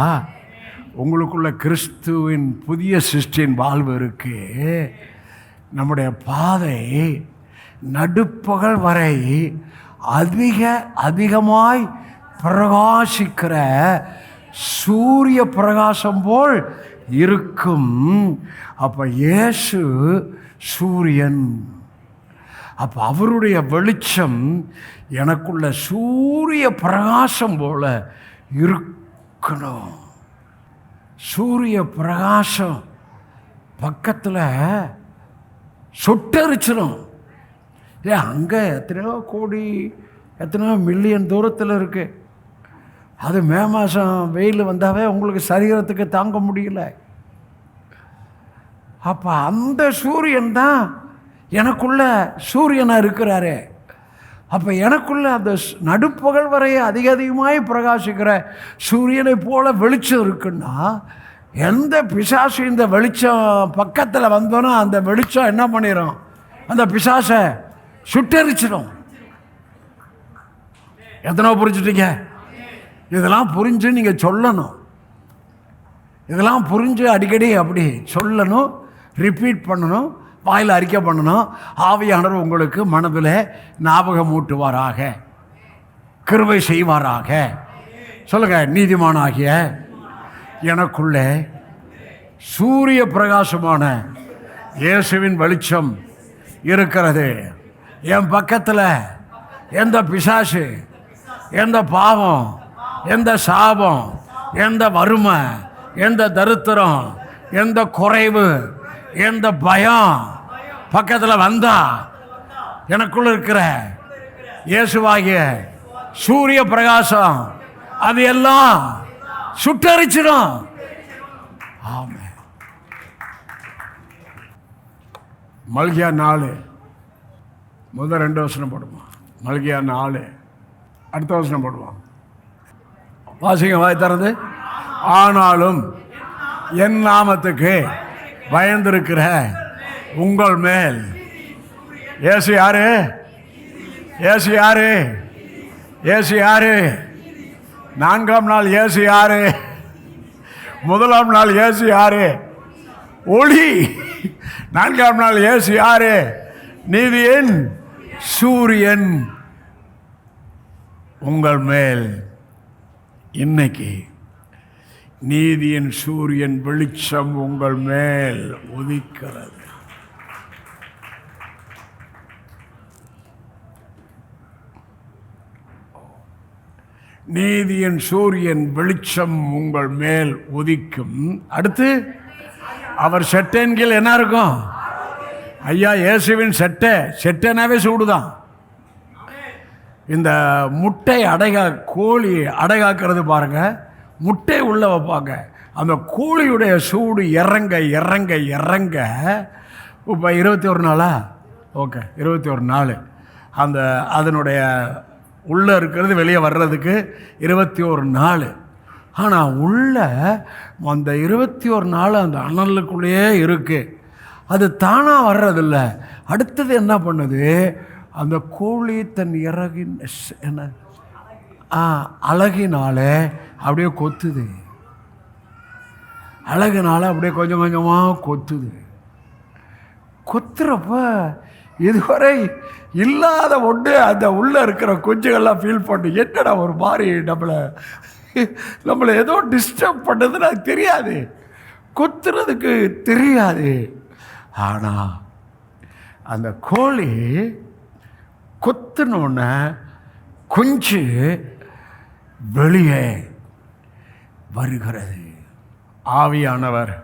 உங்களுக்குள்ள கிறிஸ்துவின் புதிய சிருஷ்டியின் வாழ்வு இருக்கு. நம்முடைய பாதை நடுப்பகல் வரை அதிகமாய் பிரகாசிக்கிற சூரிய பிரகாசம் போல் இருக்கும். அப்போ இயேசு சூரியன். அப்போ அவருடைய வெளிச்சம் எனக்குள்ள சூரிய பிரகாசம் போல இருக்கணும். சூரிய பிரகாசம் பக்கத்தில் சுட்டரிச்சிடும். அங்கே எத்தனையோ கோடி, எத்தனையோ மில்லியன் தூரத்தில் இருக்கு. அது மே மாதம் வெயில் வந்தாவே உங்களுக்கு சரீரத்துக்கு தாங்க முடியல. அப்போ அந்த சூரியன் தான் எனக்குள்ள சூரியனாக இருக்கிறாரு. அப்போ எனக்குள்ள அந்த நடுப்பகல் வரை அதிகமாய் பிரகாசிக்கிற சூரியனை போல வெளிச்சம் இருக்குன்னா, எந்த பிசாசு இந்த வெளிச்சம் பக்கத்தில் வந்தோன்னா அந்த வெளிச்சம் என்ன பண்ணிடும்? அந்த பிசாசை சுட்டரிச்சிடும். எத்தனை புரிஞ்சுட்டீங்க? இதெல்லாம் புரிஞ்சு நீங்கள் சொல்லணும். இதெல்லாம் புரிஞ்சு அடிக்கடி அப்படி சொல்லணும், ரிப்பீட் பண்ணணும், வாயில் அறிக்கை பண்ணணும். ஆவியானவர் உங்களுக்கு மனதில் ஞாபகம் ஊட்டுவாராக, கிருபை செய்வாராக. சொல்லுங்க, நீதிமானாகிய எனக்குள்ளே சூரிய பிரகாசமான இயேசுவின் வெளிச்சம் இருக்கிறது. என் பக்கத்தில் எந்த பிசாசு, எந்த பாவம், எந்த சாபம், எந்த வறுமை, எந்த தரித்திரம், எந்த குறைவு, எந்த பயம் பக்கத்தில் வந்தா எனக்குள்ள இருக்கிற இயேசுவாகிய சூரிய பிரகாசம் அது எல்லாம் சுட்டரிச்சிடும். ஆமென். மல்கியா 4 முதல் 2 வசனம் போடுவோம். மல்கியா 4 அடுத்த வசனம் போடுவோம். வாசிங்க, வாய் திறந்து. ஆனாலும் என் நாமத்துக்கு பயந்திருக்கிற உங்கள் மேல். இயேசு யாரு? இயேசு யாரு? இயேசு யாரு? 4ஆம் நாள் இயேசு யாரு? முதலாம் நாள் இயேசு யாரு? ஒளி. 4ஆம் நாள் இயேசு யாரு? நீதியின் சூரியன் உங்கள் மேல். இன்னைக்கு நீதியின் சூரியன் வெளிச்சம் உங்கள் மேல் உதிக்கிறது. நீதியின் சூரியன் வெளிச்சம் உங்கள் மேல் உதிக்கும். அடுத்து அவர் செட்டையின் கீழ் என்ன இருக்கும்? ஐயா, இயேசுவின் செட்டைனாவே சூடுதான். இந்த முட்டை கோழி அடைகாக்கிறது பாருங்க, முட்டை உள்ள வைப்பாங்க. அந்த கோழியுடைய சூடு இறங்க இறங்க இறங்க இப்போ 21 நாளா? ஓகே, 21 நாள். அந்த அதனுடைய உள்ளே இருக்கிறது வெளியே வர்றதுக்கு 21 நாள். ஆனால் உள்ள அந்த 21 நாள் அந்த அனலுக்குள்ளேயே இருக்குது. அது தானாக வர்றதில்ல. அடுத்தது என்ன பண்ணுது? அந்த கோழி தன் இறகின் என்ன அழகினால அப்படியே கொத்துது. அழகுனால அப்படியே கொஞ்சம் கொஞ்சமாக கொத்துது. கொத்துறப்ப இதுவரை இல்லாத ஒன்று அந்த உள்ளே இருக்கிற குஞ்சுகள்லாம் ஃபீல் பண்ணு. என்னடா ஒரு மாதிரி நம்மளை ஏதோ டிஸ்டர்ப் பண்ணுறதுன்னு அது தெரியாது, கொத்துறதுக்கு தெரியாது. ஆனால் அந்த கோழி கொத்துனோடனே குஞ்சு வெளியே வருகிறது. ஆவியானவர்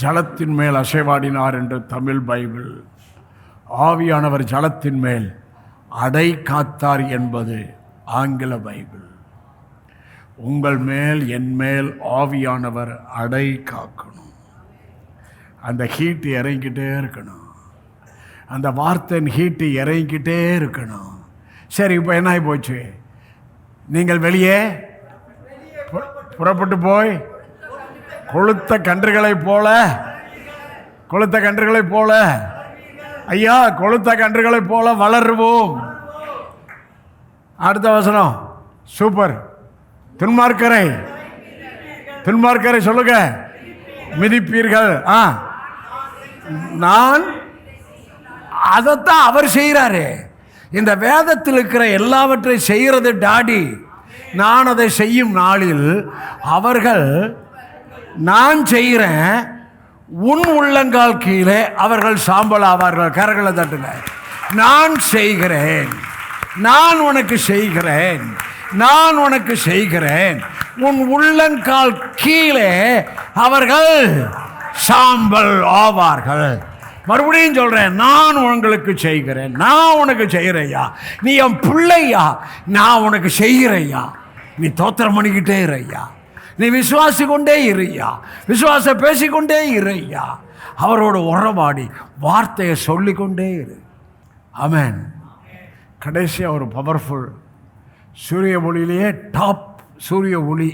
ஜலத்தின் மேல் அசைவாடினார் என்று தமிழ் பைபிள். ஆவியானவர் ஜலத்தின் மேல் அடை காத்தார் என்பது ஆங்கில பைபிள். உங்கள் மேல் என் மேல் ஆவியானவர் அடை காக்கணும். அந்த ஹீட்டு இறங்கிக்கிட்டே இருக்கணும். அந்த வார்த்தையின் ஹீட்டு இறங்கிக்கிட்டே இருக்கணும். சரி, இப்போ என்ன ஆகி போச்சு? நீங்கள் வெளியே புறப்பட்டு போய் கொளுத்த கன்றுகளைப் போல ஐயா, கொளுத்த கன்றுகளைப் போல வளருவோம். அடுத்த வசனம் சூப்பர். துன்மார்க்கரை சொல்லுங்க, மிதிப்பீர்கள். நான் அதைத்தான் அவர் செய்கிறாரு. இந்த வேதத்தில் இருக்கிற எல்லாவற்றையும் செய்கிறது டாடி. நான் அதை செய்யும் நாளில் அவர்கள், நான் செய்கிறேன், உன் உள்ளங்கால் கீழே அவர்கள் சாம்பல் ஆவார்கள். கரங்களை தட்டுங்க. நான் செய்கிறேன், நான் உனக்கு செய்கிறேன், நான் உனக்கு செய்கிறேன். உன் உள்ளங்கால் கீழே அவர்கள் சாம்பல் ஆவார்கள். மறுபடியும் சொல்றேன், நான் உங்களுக்கு செய்கிறேன், நான் உனக்கு செய்கிறையா. நீ என் பிள்ளையா, நான் உனக்கு செய்கிறையா. நீ தோத்திரம் பண்ணிக்கிட்டே இறையா, நீ விசுவாசி கொண்டே இறையா, விசுவாச பேசிக்கொண்டே இறையா. அவரோட உறவாடி வார்த்தையை சொல்லிக்கொண்டே இரு. ஆமென். கடைசியாக ஒரு பவர்ஃபுல் சூரிய ஒளியிலேயே டாப் சூரிய ஒளி,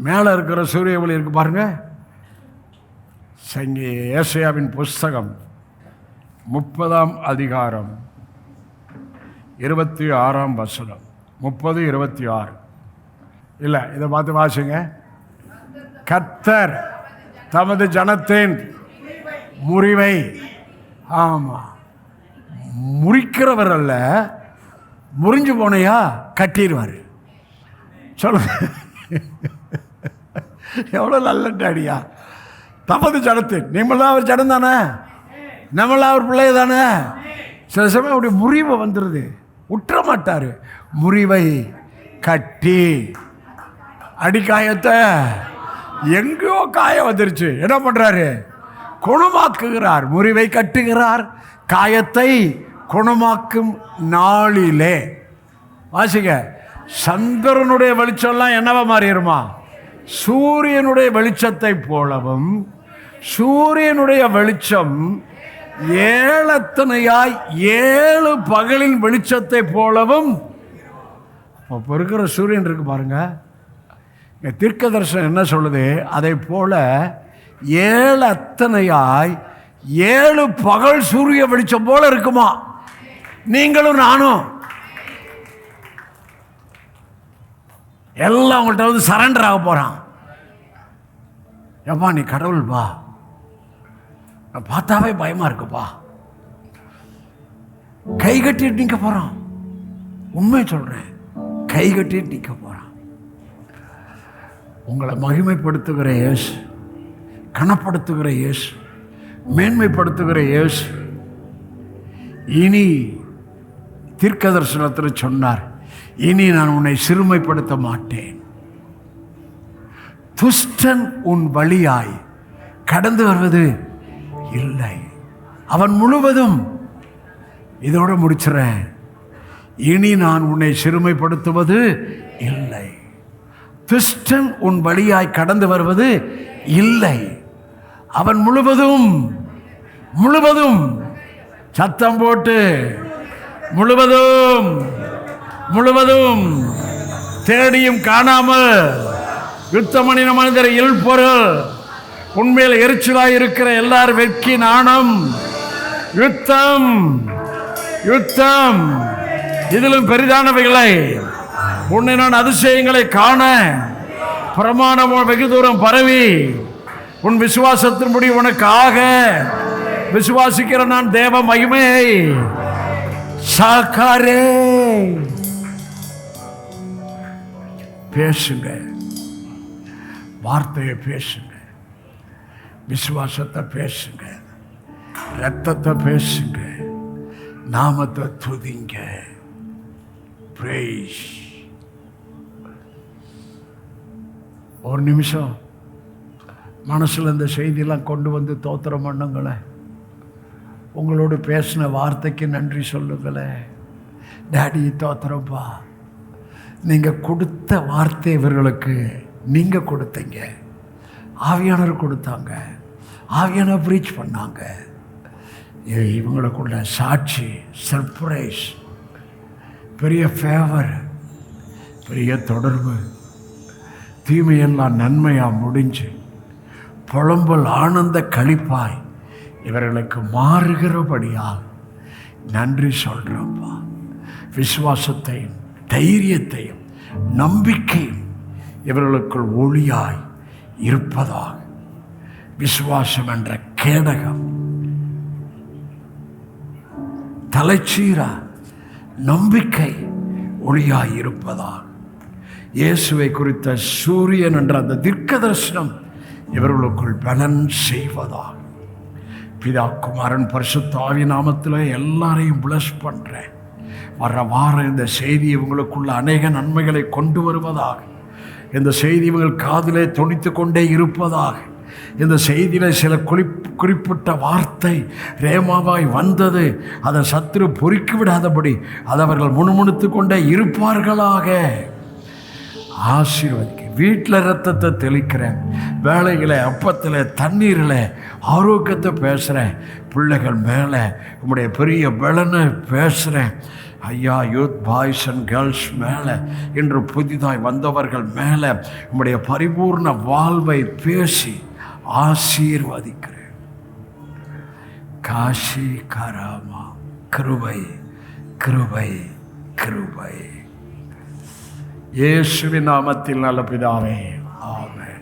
மேலே இருக்கிற சூரிய ஒளி இருக்கு பாருங்க. ஏசாயாவின் புஸ்தகம் 30ஆம் அதிகாரம் 26ஆம் வசனம். 30:26 இல்லை, இதை பார்த்து வாசிங்க. கர்த்தர் தமது ஜனத்தின் முறிவை, ஆமா, முறிக்கிறவர் அல்ல, முறிஞ்சு போனையா கட்டிடுவார். சொல்லுங்க, எவ்வளோ நல்ல டாடியா. தமது ஜனத்தின், நீங்களாம் அவர் ஜனம் தானே, நம்மளாம் அவர் பிள்ளை தானே. சில சமயம் அப்படி முறிவு வந்துடுது, விட்டுற மாட்டார். முறிவை கட்டி, அடிக்காயத்தை எங்கேயோ காயம் வந்துருச்சு, என்ன பண்ணுறாரு? குணமாக்குகிறார். முறிவை கட்டுகிறார், காயத்தை குணமாக்கும் நாளிலே. வாசிங்க, சந்திரனுடைய வெளிச்சம்லாம் என்னவா மாறிடுமா? சூரியனுடைய வெளிச்சத்தை போலவும், சூரியனுடைய வெளிச்சம் ஏழத்தனையாய் 7 பகலின் வெளிச்சத்தை போலவும். இப்போ இருக்கிற சூரியன் இருக்கு பாருங்க, தீர்க்க தரிசனம் என்ன சொல்லுது? அதை போல 7 அத்தனையாய் 7 பகல் சூரிய வெளிச்சம் போல இருக்குமா? நீங்களும் நானும் எல்லாம் உங்கள்கிட்ட வந்து சரண்டர் ஆக போறான். எப்பா நீ கடவுள்பா, நான் பார்த்தாவே பயமா இருக்குப்பா, கை கட்டிட்டு நிற்க போறான். உண்மை சொல்றேன், கை கட்டிட்டு நிற்க போறான். உங்களை மகிமைப்படுத்துகிற இயேசு, கனப்படுத்துகிற இயேசு, மேன்மைப்படுத்துகிற இயேசு இனி தீர்க்க தரிசனத்தில் சொன்னார், இனி நான் உன்னை சிறுமைப்படுத்த மாட்டேன். துஷ்டன் உன் வழியாய் கடந்து வருவது இல்லை. அவன் முழுவதும், இதோட முடிச்சுறேன், இனி நான் உன்னை சிறுமைப்படுத்துவது இல்லை. துஷ்டன் உன் வழியாய் கடந்து வருவது இல்லை. அவன் முழுவதும் முழுவதும், சத்தம் போட்டு முழுவதும் முழுவதும், தேடியும் காணாமல் யுத்தமணின மனிதர் இல்பொருள், உண்மையில் எரிச்சலாய் இருக்கிற எல்லாரும் வெட்கி நாணம், யுத்தம் யுத்தம், இதிலும் பெரிதானவைகளை உன்னை நான் அதிசயங்களை காண பிரமாணம் வெகு தூரம் பரவி உன் விசுவாசத்தின்படி உனக்காக விசுவாசிக்கிற நான் தேவ மகிமையை சாக்காரே. பேசுங்க, வார்த்தையை பேசுங்க, விசுவாசத்தை பேசுங்க, ரத்தத்தை பேசுங்க, நாமத்தை துதிங்க. பிரைஸ். ஒரு நிமிஷம் மனசில் இந்த செய்தியெல்லாம் கொண்டு வந்து தோத்திரம் பண்ணுங்களேன். உங்களோடு பேசின வார்த்தைக்கு நன்றி சொல்லுங்களேன். டாடி தோத்திரப்பா, நீங்கள் கொடுத்த வார்த்தை இவர்களுக்கு நீங்கள் கொடுத்தீங்க, ஆவியானவர் கொடுத்தாங்க, ஆவியானவர் ப்ரீச் பண்ணாங்க. இவங்களுக்குள்ள சாட்சி, சர்ப்ரைஸ், பெரிய ஃபேவர், பெரிய தொடர்பு, தீமையெல்லாம் நன்மையாக முடிஞ்சு புலம்பல் ஆனந்த களிப்பாய் இவர்களுக்கு மாறுகிறபடியால் நன்றி சொல்கிறோம்ப்பா. விசுவாசத்தையும் தைரியத்தையும் நம்பிக்கையும் இவர்களுக்குள் ஒளியாய் இருப்பதாக, விசுவாசம் என்ற கேடகம் தலைச்சீரா நம்பிக்கை ஒளியாய் இருப்பதாக, இயேசுவை குறித்த சூரியன் என்ற அந்த தீர்க்க தரிசனம் இவர்களுக்குள் பலன் செய்வதாக. பிதா குமாரன் பரிசுத்த ஆவி நாமத்தில் எல்லாரையும் பிளஸ் பண்ணுறேன். வர வாரம் இந்த செய்தி இவங்களுக்குள்ள அநேக நன்மைகளை கொண்டு வருவதாக, இந்த செய்தி இவங்கள் காதிலே தொனித்து கொண்டே இருப்பதாக, இந்த செய்தியில் சில குறிப்பிட்ட வார்த்தை ரேமாவாய் வந்தது, அதை சத்துரு பொறுக்கி விடாதபடி அதை அவர்கள் முணுமுணுத்து கொண்டே இருப்பார்களாக. ஆசீர்வதிக்க. வீட்டில் ரத்தத்தை தெளிக்கிறேன், வேலைகளை, அப்பத்தில், தண்ணீரில் ஆரோக்கியத்தை பேசுகிறேன். பிள்ளைகள் மேலே உங்களுடைய பெரிய பலனை பேசுகிறேன் ஐயா. யூத் பாய்ஸ் அண்ட் கேர்ள்ஸ் மேலே, இன்று புதிதாய் வந்தவர்கள் மேலே உங்களுடைய பரிபூர்ண வாழ்வை பேசி ஆசீர்வதிக்கிறேன். காஷி கராமா. கிருபை கிருபை கிருபை. இயேசுவின் நாமத்தில் நல்ல பிதாவே, ஆமென்.